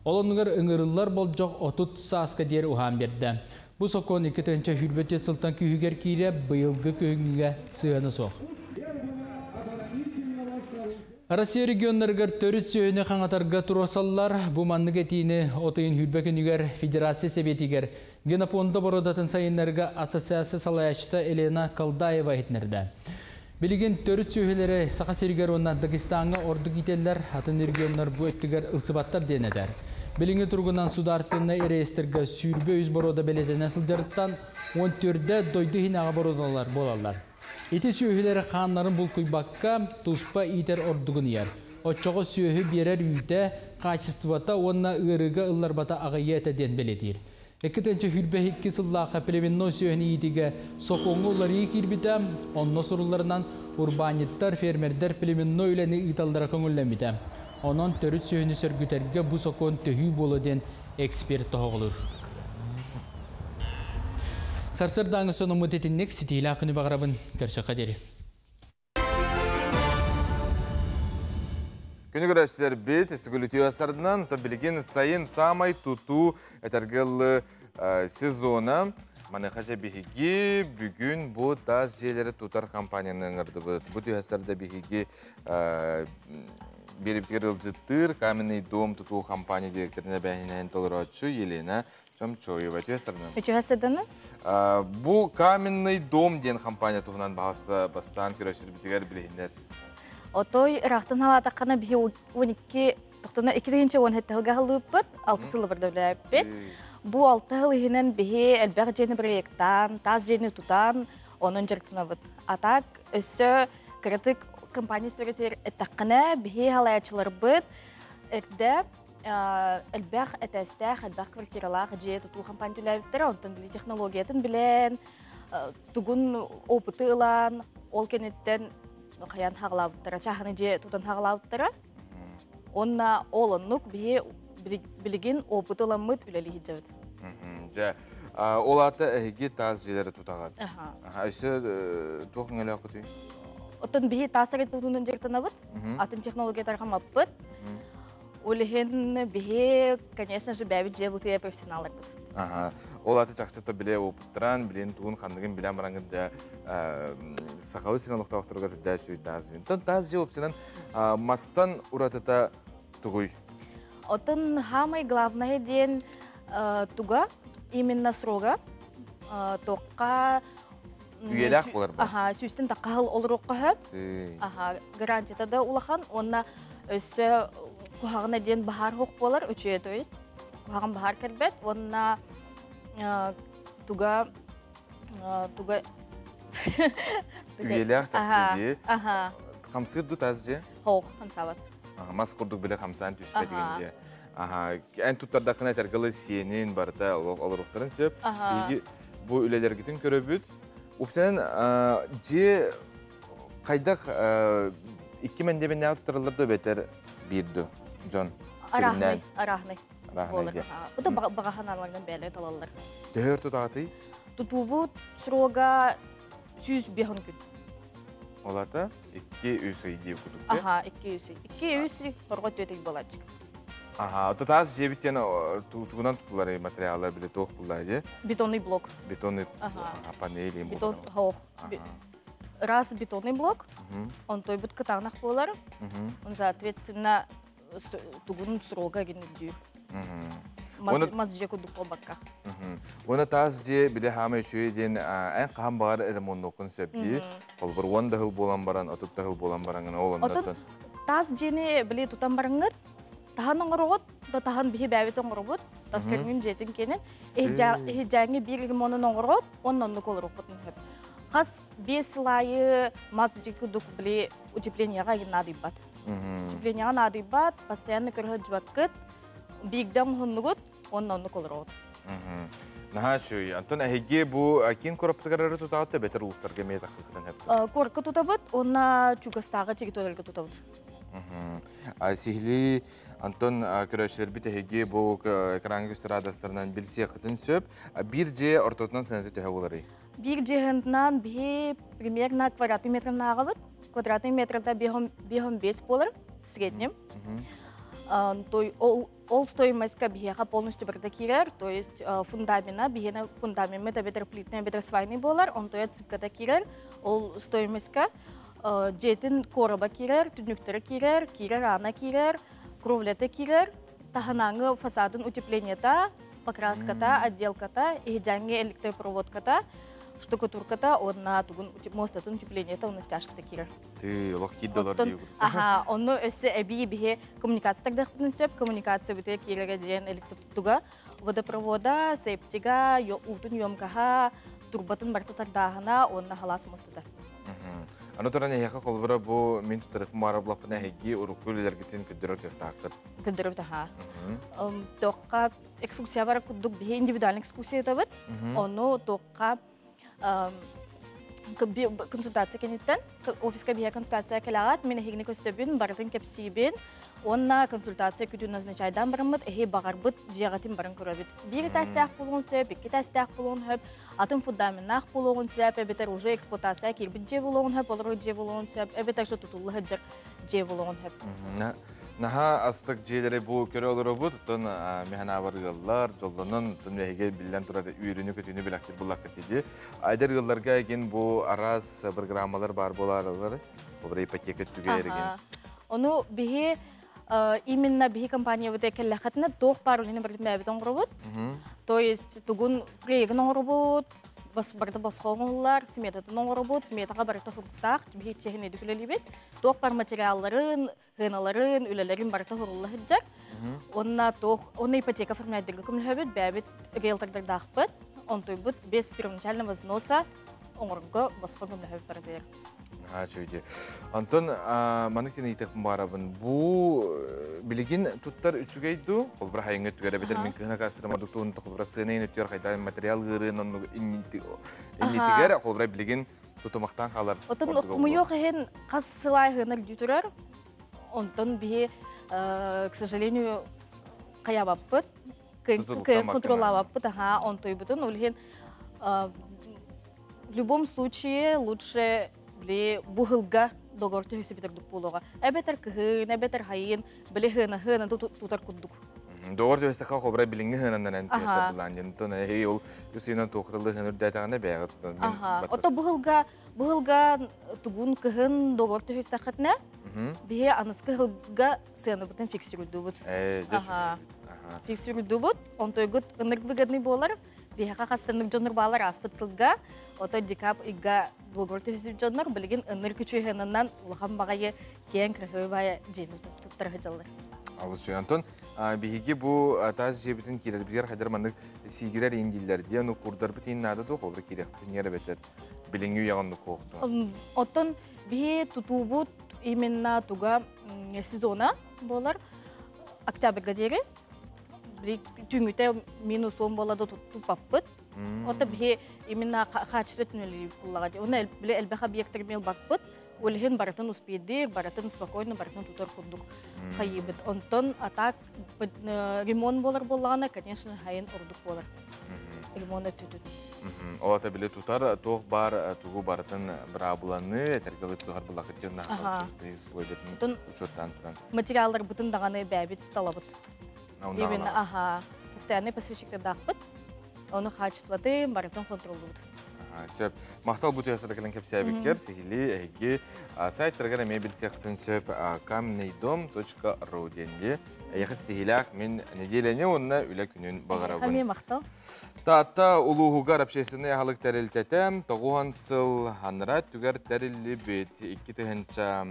Olonlugar ыңырылlar bolcok otut saska deri uhan berdi. Bu sokon 2. hürbetet sıltan kühüger kire bayılgı köhüngüge sığanı sok. Россия регионларгар төрүт сөйіне қаңатарға турасаллар, bu manlık etiğini otayın hülbekünüger Federasiya Sebetiger Genaponda borodатын sayınlarga asosiyasi salayaçta Elena Kaldaeva etnerdi. Bilgin төрүт сөйелері Saqa Serger ondan Dagestan'a ordu giteller, atın regionlar bu ettiger ılsıbattar deneder. Bilingi turgunan sudarsınna ereyesterga sürbe yüz boroda belete nasıl jarıttan 14'de doydu hinağa borodalar bolarlar. Eti söhüleri xanların bul kuybakka tuşpa iter ordugun yer. Oçoğu söhü birer üyde kaçıstıvata onna ırıga ıllarbata ağayete den beledir. Ekitençe hülbe hikki sıllaqa plemenno söhünü iyidige sokongu uları ikirbite, onno sorullarından urbanittar fermerder plemenno üleni ıtallara konullemite. Onun törüt söhünü sörgüterge bu sokon töhü bolu den ekspert toğulur. Sarsırdanğı sonu müddetinlik sitili akını bağırabın görse kaderi. Günü görüşler bit, üstügülü asarından bilgin sayın samay tutu etergil sezona. Manekaca bihigi bugün bu taz jeleri tutar kampanyanın ırdı. Bu tüyasarda bihigi beriptikar ılcıttır, Каменный дом tutu kampanya direktörüne behinen toleratçı Yelena Çamçoyeva tüyasardan. Tüyasardan? Bu Каменный dom diyen kampanya tuğunan bastan görüşler bitigar bilehinler. Otoy raqtan halataqana bihi 12 toxtana 2-nji on hettelga halıpıt 6 sılı bir dövləpet. Bu 6 yıl ihinen bihi elbaq jeni proyektan, taz jeni tutan onun jertnavıt. Atak össö kritik kampanya storyter etaqana bihi halayçılar bit erde elbaq etestaq elbaq kvartiralar je tutu kampanya tüləpter ondan bili texnologiyatın bilen tugun opıtı ilan ol kenetten Kayan hağlavutlara, çahını je tutan hağlavutlara. Onna olunluk bihe bilgin oputulamıt üleli hicabıt. Olata ehgi taz jeleri tutağat. Ayşe toğun ele akıtı? Otan bihe tasarı tutunun jertanabıt. Atın teknologiyalar hamapıt. Ulihin bihe, конечно же, бәбі жевілтея профессионалдар бұд. Олаты жақшыта біле опыттыран, білен туғын қандығын білен бараңында сақауы сенен ұқтау ұқтыруға үрді сөйді тазы. Таз же опсынан мастан ұратыта тұғый? Отын хамай главное ден тұға, именно срога, тоққа... Үйелек болар ба? Сүйістен таққағыл олыр оққа хөп. Гарантията да улахан, онна өсі Kuhağına diyen bahar hok bolar, üçüye toyist. Kuhağın bahar kerbet, onna tuga... Üyelek çaksıdi. Kamsırdı tazcı? Hoğ, kamsavat. Mas kurduk bile kamsan tüspe degende. En tuttardakına tergalı siyenin barda olurukların söp. Bu üleler gitin köröbüt. Upsenin je kaydak 2 mendebin ne tutarılırdı beter birdu. John. Arahne. Bu da bağahanlardan beri talalar. Dehör tutatı? Tutubu sroga 100 gün. Olata 200 gibi kudukça? 200. 200 horgot öteki bolacık. Tutaz jebitten tuğunan tutuları materyaller bile toğ bulaydı. Betonlu blok. Betonlu paneli. Beton, hoğ. Раз бетонный блок, он той будет катанах полар, он соответственно тугун срога генедюр. Мазжеку дуколбакка. Оны таз же биле хаме шүйден эн кам бар ремонтнокун себди. Ол бир 10 жыл болан баран, 30 жыл болан баран олондон. Таз жени биле тутан бараңыт, тахан оңорот, да тахан бихи бәбит оңорот, таз кермин жетин кенен, эхжаңы бир ремонтун оңорот, оннон колорохотун хөп. Хас 5 лайы мазжеку дук биле утепленияга надыбат. Утепленияга надыбат, постоянно көрөт жбакыт. Бигдам хуннугут, оннон колорот. Нахачуй, Антон эге бу кин короптыгары тутатты бетер улустарга мей таккытан хеп. Корка тутабыт, онна чугастага территориялга тутабыт. Сихли Антон көрөчүлөр бит эге бу экран gösteradastарынан билсе кытын сөп, бир же ортотунан санаты төһө болары. Бир жehından бихи примерно квадратный метрна агабыт. Квадратный метрда бихом 5 болар в среднем. Ол стоимостька бихеха полностью бардакирер, то есть фундамента, бихена фундамент, это бедер плитный, бедер свайный болар, он тоет сыпката кирер, ол стоимостька Жетин короба кирер, түнүктері кирер, ана кирер, кровлета кирер, таханаңы фасадын утепленията, покраската, отделката, и жаңге электропроводката, штукатурката, одна тугун мостатын утепленията, оны стяжката кирер. Ты олох киддолар дейгур. Ага, оны өсі әбі коммуникация тагдақ бүтін сөп, коммуникация бүте кирерге дейін электроптуга, водопровода, септига, утын йомкаға, турбатын бартатардағына, онына халас мостата. Аны туран яха колбара бу мен тутарык мара блапна хеги урукуллер гитин көдөрөр кыктакыт. Көдөрөп таха. Тоққа экскурсия бар кудук бе индивидуальный экскурсия табыт. Оны тоққа консультация кенеттен, офиска бия консультация келагат, мен хигне көсөбүн, бардын кепсибин. Онна консультация күтүү назначайдан барымыт, багарбыт жиягатын барын көрөбүт. Бири тастак болгон сөп, эки тастак болгон хөп, атын фундаментнак болгон сөп, эбетер уже эксплуатация кирбит же болгон хөп, олор же болгон сөп, эбетер шо тутулу хыджыр же болгон хөп. Наха астык жээлери бу көрө олоробут, тон механа баргылар, жолдонун төнөйге билен турар үйрөнү көтүнү билактыр булак кетиди. Айдар гылларга ген бу араз программалар бар боларлар, бу ипотека түгээрген. Ону бихи именно бихи компания вот эти лехатна тох пару линии бартим бебетон робот. То есть тугун прегнон робот, бас барта басхоңлар, сметатон робот, сметага барта хуруктак, бихи чехне дükülelibet. Тох пар материалларын, гыналарын, үлелерин барта хурулла хыджак. Онна тох, онна ипотека оформляйдыгы көмөлөбөт, бебет риэлтордар дахпыт. Он тойбут без первоначального взноса оңорго басхо көмөлөбөт бардыр. Чөйде. Антон, манықтен ейтекпін барабын. Бұ білеген тұттар үчігейді, қолбыра хайыңы түгері бетер мен күйіна кастырым адуктуын қолбыра сыйнайын өттер қайдайын материал ғырын, оны иннетігер, қолбыра білеген тұтымақтан қалар. Отын оқымыйо қайын қас сылай ғыныр дютурар, онтон бе, к сожалению, қаябаппыт, контролаваппыт, он той бұтын, олген в любом случае лучше бухылга договор төһөсү битер дуп болуга. Эбетер кыһын, эбетер хайын, биле хына тутар куддук. Договор төһөсү халкы билинге хынандан төһөсү булан. Жентон ул юсина тохрылы хыныр датагана бәгат. Ото бухылга тугун кыһын договор төһөсү тахатна. Бие аныс кыһылга сыны бутын фиксируйдубут. Фиксируйдубут, он тойгут ыныр выгодный болар. Бияка хастанык жонор балар аспытсылга, ото декап ига договор төһөсү жонор билген ыныр күчүһөннән улхан багайы кен крахыбай жен туттыры жаллар. Алышы Антон, биһиги бу таз жебитин кирер бигер хадыр мандык сигирер индиллер дия ну курдар битин нада до хобр кирек тинер бетер билингү ягынды кокту. Отон бие тутубут именно туга сезона болар октябрьга дери. Түңүтэ минус 10 болады тупаппыт. Ота бие именно качественно буллага. Оны биле элбеха объекттер мел бакпыт. Олхен баратын успеди, баратын спокойно, баратын тутар кудук. Хайбыт. Онтон атак ремонт болар боллагана, конечно, хайын ордук болар. Ремонт түтүт. Олата биле тутар тох бар тугу баратын брабуланы, тергеле тугар буллага тенна хатсыз ойдеп учоттан туран. Материалдар бутын даганы бәбит талабыт. Именно, постоянный поставщиктер дахпыт, оны качествоты барытын контролдуд. Сөп, мақтал бұты ясыракылын кепсябеккер, сихили әйге сайттарғара мебель сектін сөп камнейдом.ру денде. Әйқы стихилях мен неделене онына үлі күнін бағарабын. Қаме мақтал. Тата улуғығар общественный халық тәрілтетем, тоғуған сыл ханырат түгер тәрілі бет. Икі түхінча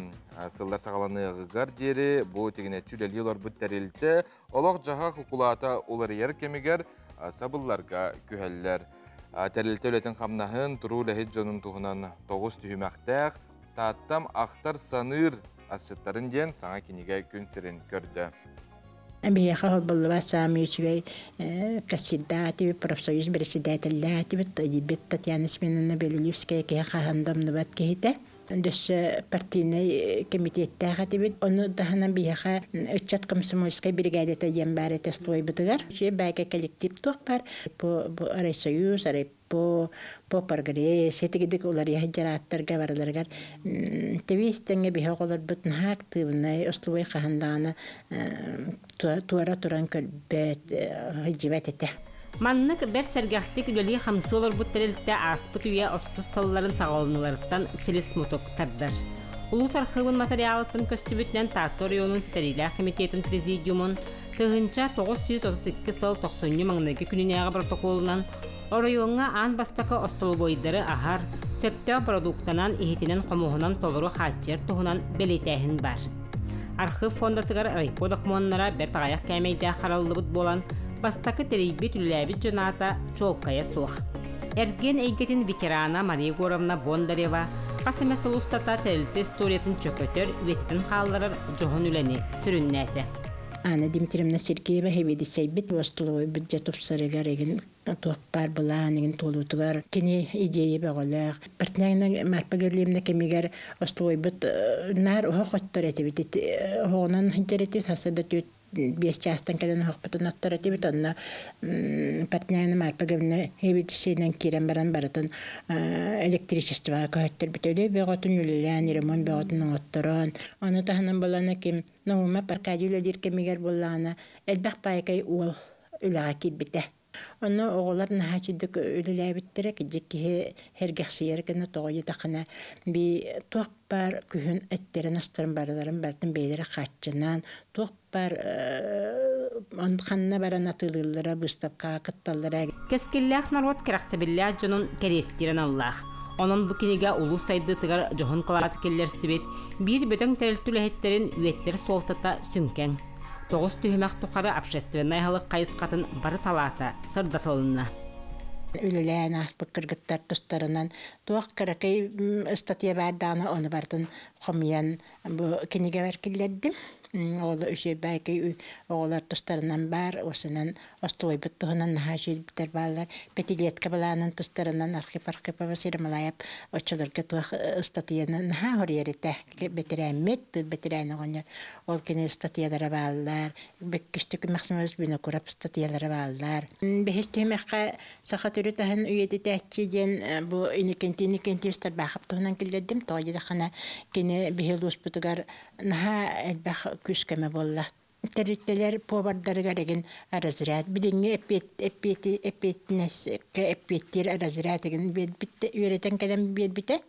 сылдар сағаланы ғығар дері, бұл тегіне чүлелі олар бұт тәрілті. Олақ жаға құқылата олар ер кемегер сабылларға күхәллер. Тәрілті өлетін қамнағын тұру ләхет жонын тұғынан 9 түйімәқтәқ. Таттам ақтар саныр асшыттарын ден саңа кенеге күн сірін көрді. Бияха болла сами үчүгэй кассидати профсоюз председательдати бит Татьяна Сменовна Белилювская ке хахандамны бат кейте. Дөс партийный комитеттага тибит оны дахана бияха үчат комсомольская бригадата ямбаре тестой битгар. Че бака коллектив тохпар по Россоюз, по прогресс, этигидик улар яхжараттарга барларгар. Твистенге бихаголар бутн активный островой хахандана туара туран көлбет хижибет ете. Маннык бер сәргәхтик үлелі хамсы олар бұттарелікті аспыт үйе отутус салыларын сағалыныларыттан селес моток тардар. Улус архивын материалыттың көстібітнен Таактор районun Ситарилия комитетин президиумын тығынча 932 сыл 90 маңнайғы күнінеға протоколынан орайонға ан бастақы остол бойдары ахар сөптеу продуктанан ихетінен қомуғынан толыру хатчер туғынан белетәхін бар. Архив фондатығар райпо документара бер тағаяқ кәмейді қаралыбыт болан бастақы терейбет үләбет жоната чолкая соқ. Эрген эйгетін ветерана Мария Горовна Бондарева қасымес ұлыстата тәлілті историятын чөкөтер вететін қалларыр жоғын үләне сүріннәті. Анна Дмитриевна Сергеева хеведи сейбит востоловой бюджет ұпсарыгар еген туақпар бұлан еген толутығар кені идея бағалақ. Партнайны марпагерлемді кемегер востоловой бұт нар оға қоттар әті бітет. Оғынан интернетті тасады төт бес частан кәден хоқпытын аттар әті бит. Онна партнайны марпагерлемді хеведи сейден керен баран баратын электричество көттер бітеді. Беғатын үлілән, ремон беғатын оңаттыран. Оны тахынан боланы кем Наума паркадюлядир кемигер боллана элбах пайкай уол үлага кирбите. Оны оғылар нахачидык үліләбіттірі кіджекке хергәхсиер кені тоғыйы тақына би тоқ бар күхін әттерін астырын барыларын бәрдің бейлері қатчынан тоқ бар онқанна баран атылылыра бұстапқа қытталыра. Кескелләқ народ керақсабілләқ жонын керестерін Аллах. Onun bu kiniga ulu saydı tıgar johun kılaratı keller sibet, bir bötön terültülü hetlerin üyetleri soltata sünken. 9 tühümek tukarı общественный halık kayıs katın barı salata sırdatılına. Ülüleyen aspık kırgıtlar tustlarından tuğak kırakay ıstatıya bardağına onu bardın komiyan bu kiniga verkillerdim. Oğlu üçe belki oğullar tustlarından bar, osunan ostoy büttuğundan nahaşil biter bağlar. Petiliet kabalanın tustlarından arxip vasirmalayap oçulurga tuğak ıstatıyanın naha horiyerite betiremet, betireyni oğunlar. Ol kini ıstatıyalara bağlar. Beküştükü maksimumuz bina kurap ıstatıyalara bağlar. Behistiğimekka sakat ürütahın üyedi təhçiden bu inikenti üstar bağıp tuğunan killerdim. Toğayı da xana kini behilus butugar naha elbaq küskeme bolla. Territteler pobardarıgar egin arazırat. Bilingi epettir arazırat egin. Üreten kalem bir bite.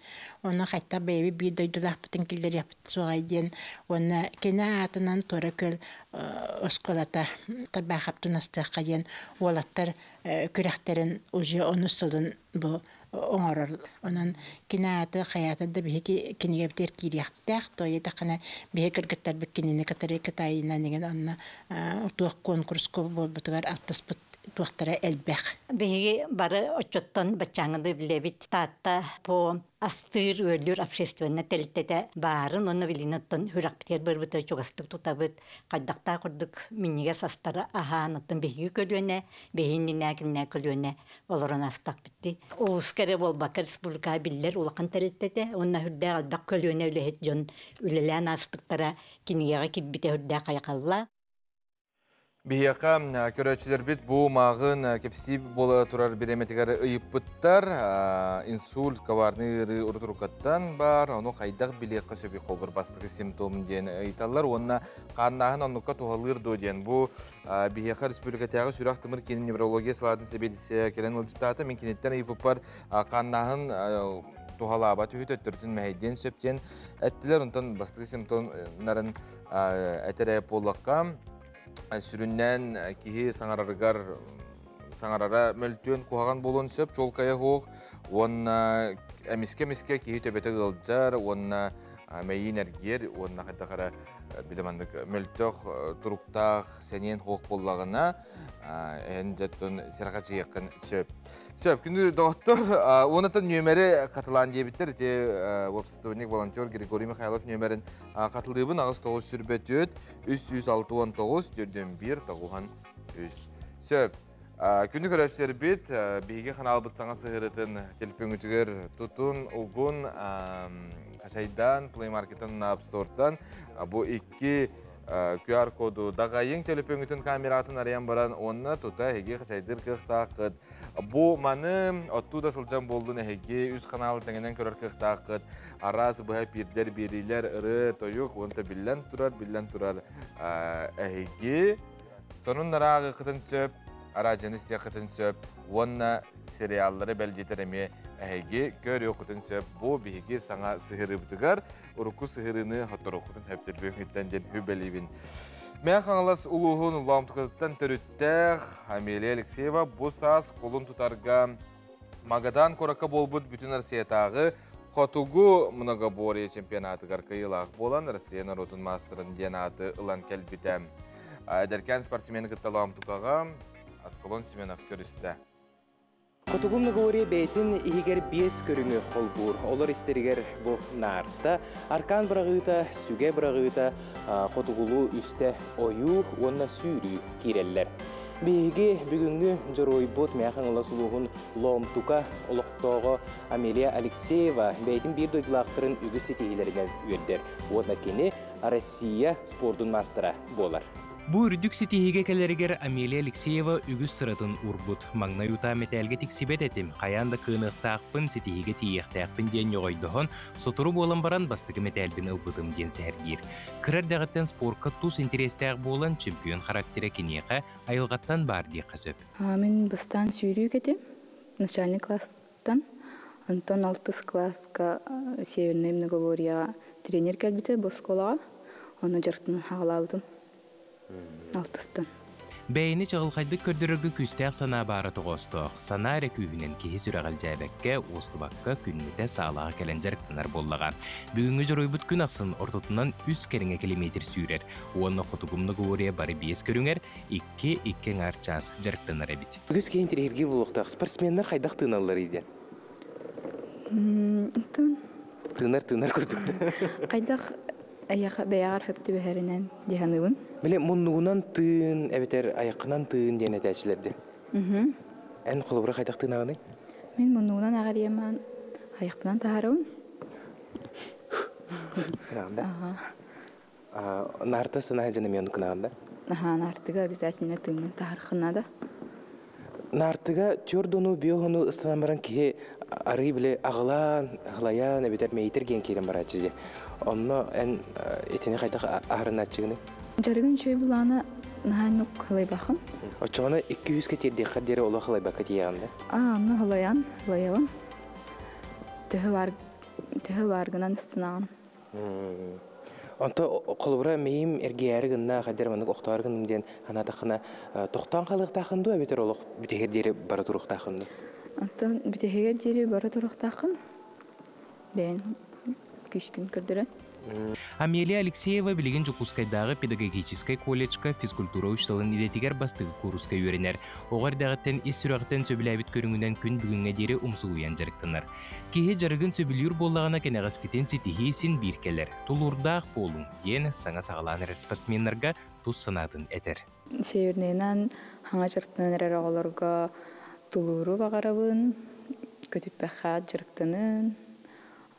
Ona hatta bebi bir doydulah bütün killer yapıtı soğayden. Ona kena atından tora köl oskolata tabağı kaptı nastı kayen. Olatlar kürekterin ucu onu sılın bu oңорор. Онан кинааты хаятында бихи кинигептер киряхтах, тойы тақана бихи кыргыттар беккенини катары кытайына деген онна туақ конкурс болбутугар аттыспыт туақтара элбэх. Бихи бары очоттон бачаңыды билебит таатта по астыр өлүр общественный телтете барын оны билиноттон хүрактер бырбыты чугастык тутабыт кайдакта курдук миниге састары аханыттын бихи көлүнө бихиннине көлүнө олорон астак битти. Улускере болбак республика биллер улакын телтете онна хүрдө албак көлүнө үлехет жон үлелен аспыттара киниге кибите хүрдө кайкалла. Бияқа көрәтшілер бет бұл мағын кепстей бола тұрар береметігері ұйыппыттар, инсульт, каварны ұртырукаттан бар, оны қайдақ білеққа сөбей қолбыр бастығы симптомын ден ұйталар, онына қаннағын оныққа туғалыр дойден. Бұл бияқа республикатағы сүрақ тымыр кенін неврология салатын себедісі келен ұлжыстаты, мен кенеттен ұйыпып бар қаннағын туғалаба түйіт өттіртін мәйден сөптен әттілер, онтан бастығы симптомнарын әтірәйіп болаққа сүрүннен кихи саңарара мөлтөн кугаган болон сөп жолкая хоқ, онна әміске кихи төбеті ғылджар, онна мәйін әргер, онна қайдақара білімандық мөлтөк тұруқтақ сәнен хоқ боллағына ән жаттон сираға жиықын сөп. Сөп, күнді доғыттыр, онытын нөмері қатылан дебіттер, веб-студник волонтер Григорий Михайлов нөмерін қатылдыбын ағыз 9 сүрбет өт, 369-41 тағуған өз. Сөп, күнді көрәшілер бет, бейге қанал бұтсаңа сығырытын телпен өтігер тұтын, ұғын, қашайдан, плеймаркеттен, апстортан, бұл 2 QR коду дағайын телепен өтін камератын ариян баран, онына тұта әге қашайдыр қықтақыд. Бұл маны оттуда сылжан болдың әге үз қаналы тәңінен көрір қықтақыд. Арасы бұға пирдер берилер ұры тойық, онта біллән тұрар әге. Сонын нарағы қытын сөп арajını istiyakıtın söp, onunla serialları belgetereme әйге көр оқытын сөп, бұл бейге саңа сығырыбдығар, ұрықу сығырыны хаттар оқытын әптірбөңіттен ден хүбәлейбін. Мен қаңылас ұлығын ұламтықыдықтан түріттәқ, Амелия Алексеева бұл саз қолын тұтарға Магадан қораққа болбұд бүтін Россиятағы Хотугу многоборье чемпионатығар кайылақ болан Россия народын мастерын денаты ұлан кәлбітәм. Дәркен спортсмені күтталам тұқаға Асколон Семенов көрісті. Хотугумны говоре бейтин игер биес көрүңү холбур. Олар истеригер бу нарта аркан брагыта, сүге брагыта, хотугулу үсте ою, онна сүйрү киреллер. Биги бүгүнгү жоройбот мяхаңла сулугун ломтука олоктого Амелия Алексеева бейтин бир дойлактырын үгү сетейлеринен үйөддер. Онна кени Россия спортун мастера болар. Бу үрдүк сетихиге келеригер Амелия Алексеева үгүс сыратын урбут. Маңна юта металге тиксибет этим. Каянда кыынықтақпын сетихиге тиектақпын ден йоғайдығын, сотуру болан баран бастығы металбін ылбытым ден сәргер. Кырар дағыттан спортқа тус интерестәқ болан чемпион характері кенеға айылғаттан бар дей қасып. Мен бастан сүйрүү кетем, начальный класстан. Антон 6 класска Северный многоборьяға тренер кәлбіті Босколаға. Оны жарқтын хағалаудым. Алтыстан. Бәйіні чағылқайдық көрдірігі күстәқ сана бары тұғыстық. Сана әрі күйінен кейі сүрәғіл жәбәкке, остыбаққа күннеті сағалаға кәлін жарықтанар боллаға. Бүгінгі жұройбыт күн ақсын ортотынан 3 кәріңе километр сүйрер. Оны құтығымны ғория бары 5 көріңер, 2 арчас жарықтанар әбіт. Бүгіз кейін тірерге болуқтақ спортсменлер қайдақ тыналар еді? Тынар көрдік. Қайдақ бәяғар хөпті бәхәрінен дегенуын. Біле, мұнуынан тын, әбетер аяқынан тын дене тәчілерді. Ән қолыбыра қайдақ тын ағынай? Мен мұнуынан ағар еман аяқпынан тағарауын. Рағында? Нарта сана әжіне мен ұнықын ағында? Нартыға обязательно тыңын тағарқына да. Нартыға түрдону, биоғыну ұстанамаран кеге ары біле ағылан, ағылаян, әбетер мейтер ген керен бар әчізе. Онно ән етіне қайдақ ағырын әтчігіні? Жарығын чөй бұланы нағайнық қалай бақын. Очығына 200 кетерде қадері олы қалай бақы тияғында? Оны қалаян, қалайаван. Түхі барғынан ұстынағын. Онта қолыбыра мейім әрге әрігінна қадер мұнық оқтуарғынымден анатақына тоқтан қалықтақынды әбетер олық бүтегердері бары тұрықтақынды? Онта бүтегердері бары тұрықтақын. Бәйін күшкін көрдірі. Амелия Алексеева білген Жукускайдағы педагогический колледжка физкультура ұшталын идетігер бастығы курска үйерінер. Оғар дағыттен ес сүрағыттен сөбіләбіт көріңінен күн бүгінге дері ұмсы ұян жарықтынар. Кейі жарығын сөбілер болағына кәнеғас кетен сетихейсін біркелер. Тұлурдақ болуң ден саңа сағаланыр спортсменларға тұз санатын әтер. Севернейнен хаңа жарықтыныр әрағаларға тұлуру бағарабын, көтіп бәқат жарықтынын.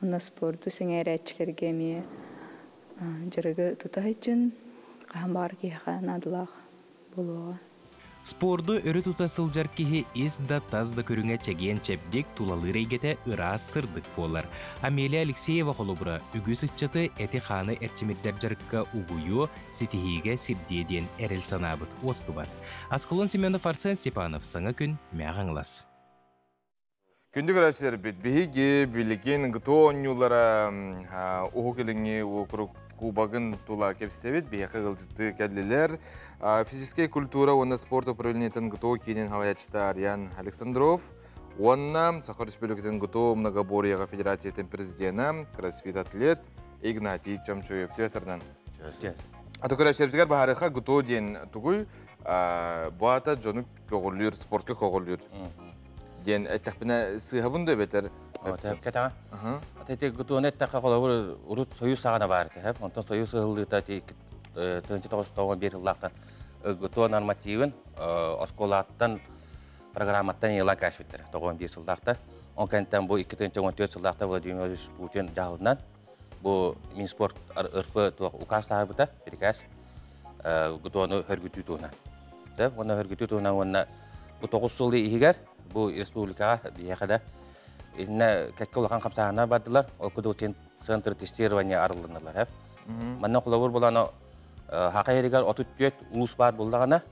Онна спорту сеңер әтчілерге ме жарығы тұта үшін қаған бар кейға надылақ болуға. Спорду өрі тұтасыл жар кейі ес да тазда көріңе чәген чәбдек тулалы рейгеті ыра сырдық болар. Амелия Алексеева қолыбыра үгіз үтчаты әті қаны әрчеметтер жарыққа ұғыйу сетихиге сирдеден әріл санабыт осты бар. Асколон Семенов Арсен Степанов саңа күн мәғаңлас. Күнді көрәшілер бет бейге білеген ғытоонюлара ұғы келіңе кубагын тула кепстебет, бейқы ғылжытты кәділер. Физическая культура, онна спорт управлениетін ғыто кейнен халаячта Ариян Александров, онна Сахар Республикатын ғыто многоборьяға федерациятын президенті, кроссфит атлет Игнатий Чамчуев. Төсірден. Аты көрәшілер бізгер бағарыға ғыто ден түгіл, бұата жоны көғылыр, спортқа көғылыр. Ден әттәқпіне сыйғабынды бетер? Тәп кәтаға. Тәтек ғытуын әттәққа қолауыр ұрыт сойыз сағана бар. Онтан сойыз сығылдыта тәнчі тоғыстауын бер жылдақтан ғытуын нормативін осколаттан программаттан ела кәшбеттер. Тоғын бер жылдақта. Он кәнттен бұл 2014 жылдақта Владимир Владимирович Путин жағылынан бұл Минспорт ұрфы указ тағы бұта берекәс ғытуыны хөргүту туғынан. Оны хөргүту туғынан онына бұл 9 жылды егер бұл республикаға дейеқада кәкке олаған қамсағына бардылар, ол күді центр тестирования арылынылар. Манна құлауыр боланы хақа ерегер 34 ұлыс бар болдағына,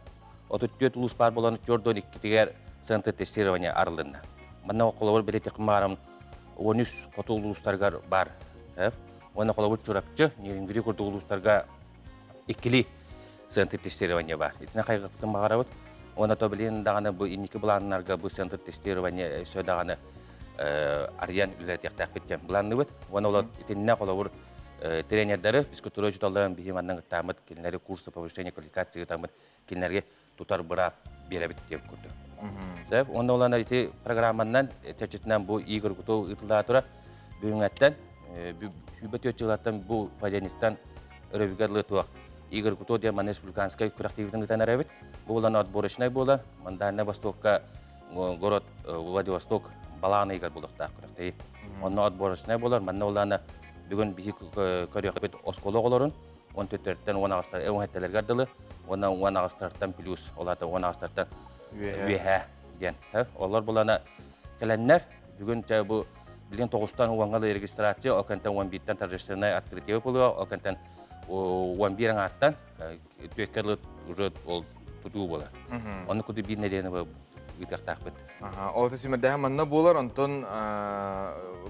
34 улус бар боланы жордон 2-тигер центр тестирования арылына. Манна қолауыр білеті қымарым 13 қоты улустарғар бар. Оны қолауыр чурапчы, неренгүрі құрды улустарға 2 центр тестирования бар. Итіне қайғықтың мағарабыт, оны то білен дағаны бұл инекі бұланынарға бұл центр тестирования сөй дағаны ариян үләтектәк беттен бұланны бұд. Оны олар итіне қолауыр тренердері, физкультура жұталарын бейманның тамыд, келінері курсы повышения квалификации тамыд, келінерге тұтар бұра беребіт деп көрді. Оны олана ити программаннан, тәчетінен бұл игір күту ұтылда тұра, бүйіңәттен, хүбет өтчілаттан бұл паденіктен өребігерлі туақ. Игір күту де Ман республиканскай күрақтивітін ұтан әрәбіт. Бұл оланы отборышнай болар, Мандана Востокка, город Владивосток, баланы игір болдықта күрақтайы. Оны отборышнай болар, Манна оланы бүгін бейі көріқі осколы оларын, 14-тен 10 ағыстар әуін әттелер ғардылы, оны 10 ағыстардан плюс, оларды 10 ағыстардан үйе ден. Олар боланы кәләннер, бүгін бұл білген 9-тан 10-ғы регистрация, окантан 11-тен торжественный открытие болуға, окантан 11-ң арттан түйеккерлі ол тұтуы болар. Оны күді бір недені ұйтақтақ біт. Олты сүмірді әманна болар, онтон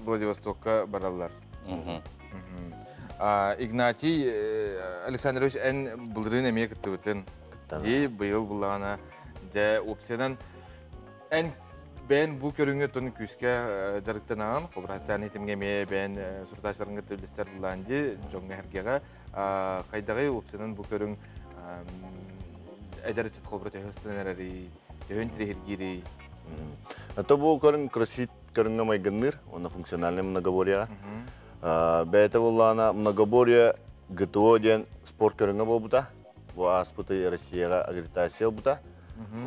Владивостокқа баралар. Игнатий Александрович ән бұлдырын әмей күтті өтін. Дей бұйыл бұлағына жа опсиядан ән бән бұл көріңі тұны күске жарықтан ағын. Қолбыр Хасан етімге ме бән сұрташыларыңға төлістер бұлағын де жоңға әргеға қайдағай опсиядан бұл көрің әдәрі чет қолбыр тәхістен әрәрі, тәхін тірегергері. Это был красит көріңі майгынныр, оны функциональный многоборьяға. Бәйті болғана многоборья ГТО ден спорт көріңі бол бұта. Бұл аспыты Россияға агритация бұта.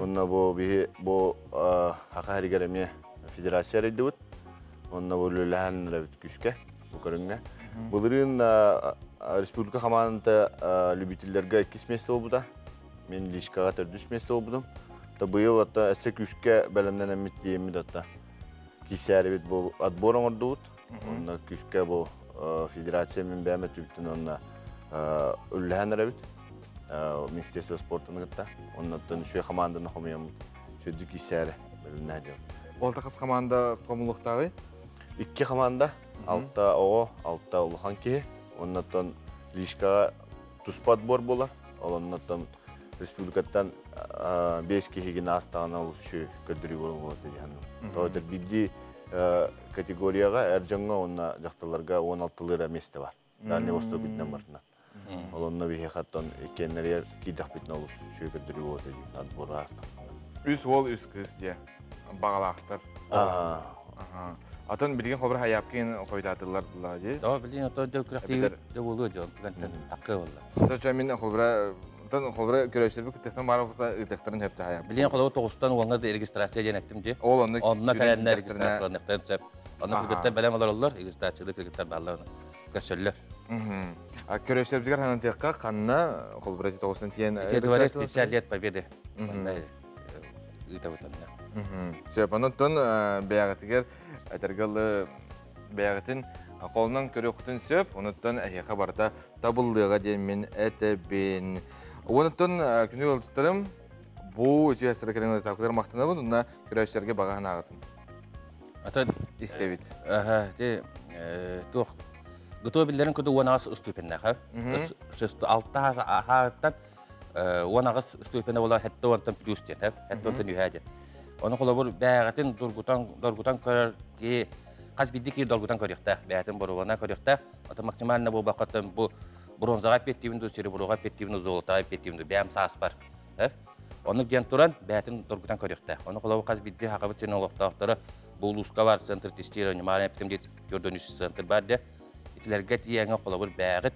Онна бұл хақа әрігеріме федерация рейді бұд. Онна бұл өліғанын рәбіт күшке бұл көріңі. Бұлырын республика қаманында любительдерге 2 месте бол бұта. Мен лишкаға 3 месте бол бұдым. Бұйыл әсі күшке бәлімден әмет емі датта. Кисәрі бет бұл отбор оңырды бұд. Онна күшке бұл федерация мен бәмет үбіттін онна өліғанын рәбіт. Министерство спортының ғытта. Оннаттан үші қамандыны қомиям сөйді кисәрі бәлімден әдем. Олта қыз қаманда қомылықтағы? 2 қаманда. 6 оғы, 6 ұлыған кеге. Оннаттан лишкаға тұспа отбор болар. Оннаттан республикаттан 5 кегені астағына ол үші көдірі болады. Тоғыдыр бидді категорияға әр жаңға онна жақталарға 16-лыра месте бар. Дальний Восток бітінен бартына. Ол онна бейхе қаттан кеннерер кейдақ бітін ол үші көдірі болады. Отборы астағына. Үс ол үс қыз де бағалақтар. Атын білген қолбыр хаяпкен қойдатылар бұла де? Да, білген ото көктегі де болу жон, тақы болу. Сәтші мен қолбыра көрәшілбі күттіқтен бары бұқта үтіқтірін өпті хаяп. Білген қолауы 9-тан оңға да регистрация жәнәктім де. Ол онына кәрәніне регистрацияланықтарын сөп. Онына күргеттер бәлем олар олар, регистрациялы күргеттер бағаларына көшілілер. Көрәшілбізгер қанын текқа қанына қолбыра 9-тан тиен регистрацияланықтарын? 50 лет победы. Сөп, оныттың бәяғытығыр әтергілі бәяғытын қолынан көрі құтын сөп, оныттың әйеқа барда табылдыға деймен әтәбен. Оныттың күні ғылдықтарым бұл өте әсірі кәріңіз тапқыдар мақтына бұл, ұнна көрәшілерге бағаған ағытын. Атын? Истебет. Ғыто білдерін күді 10 ағыз ұступенне қап. 6 ағыттан 10 ағыз ұступенне olan хәтті онтан плюс ден, хәтті онтан үйәден. Оны қолы бұл бәғатын дұргутан көрер ке, қаз бидді кер дұргутан көректі, бәғатын бұруғана көректі. Оты максималына бұл бақытын бұл бронзаға петтивінді, сері бұруға петтивінді, золотаға петтивінді, бәғым саас бар. Оны ден тұран бәғатын дұргутан көректі. Оны қолы бұл қаз бидді хақыбыт сенің олықтақтары бұл ұлысқа бар, центр тестирование, мағын әптімде көрден үші центр бар де. Итілерге тиеңі қолы бұл бәғыт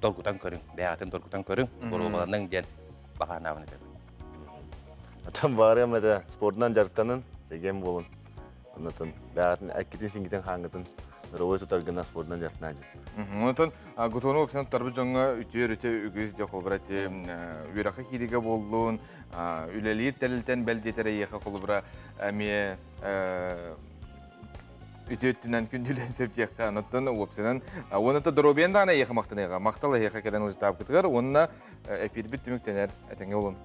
дұргутан көрің, бәғатын дұргутан көрің, бұруғалының ден бағанағын етеді. Atan bari ama da sportdan jarıktanın çeken bolun. Ondan bäğätin äkkitin singiten hangıtın rowy tutargana sportdan jarıktan ajı. Ondan gutonu oksan tarby jonga ütür ügüz de kolbrati üraqa kiriga boldun, üleli telilten beldetere yaqa kolbra ami ütütünden kündülen septiyakka ondan opsiyadan onu da drobenda ana yaqa maqtanaga maqtala yaqa keden ujtap kıtgar onna efir bit tümüktener etenge olun.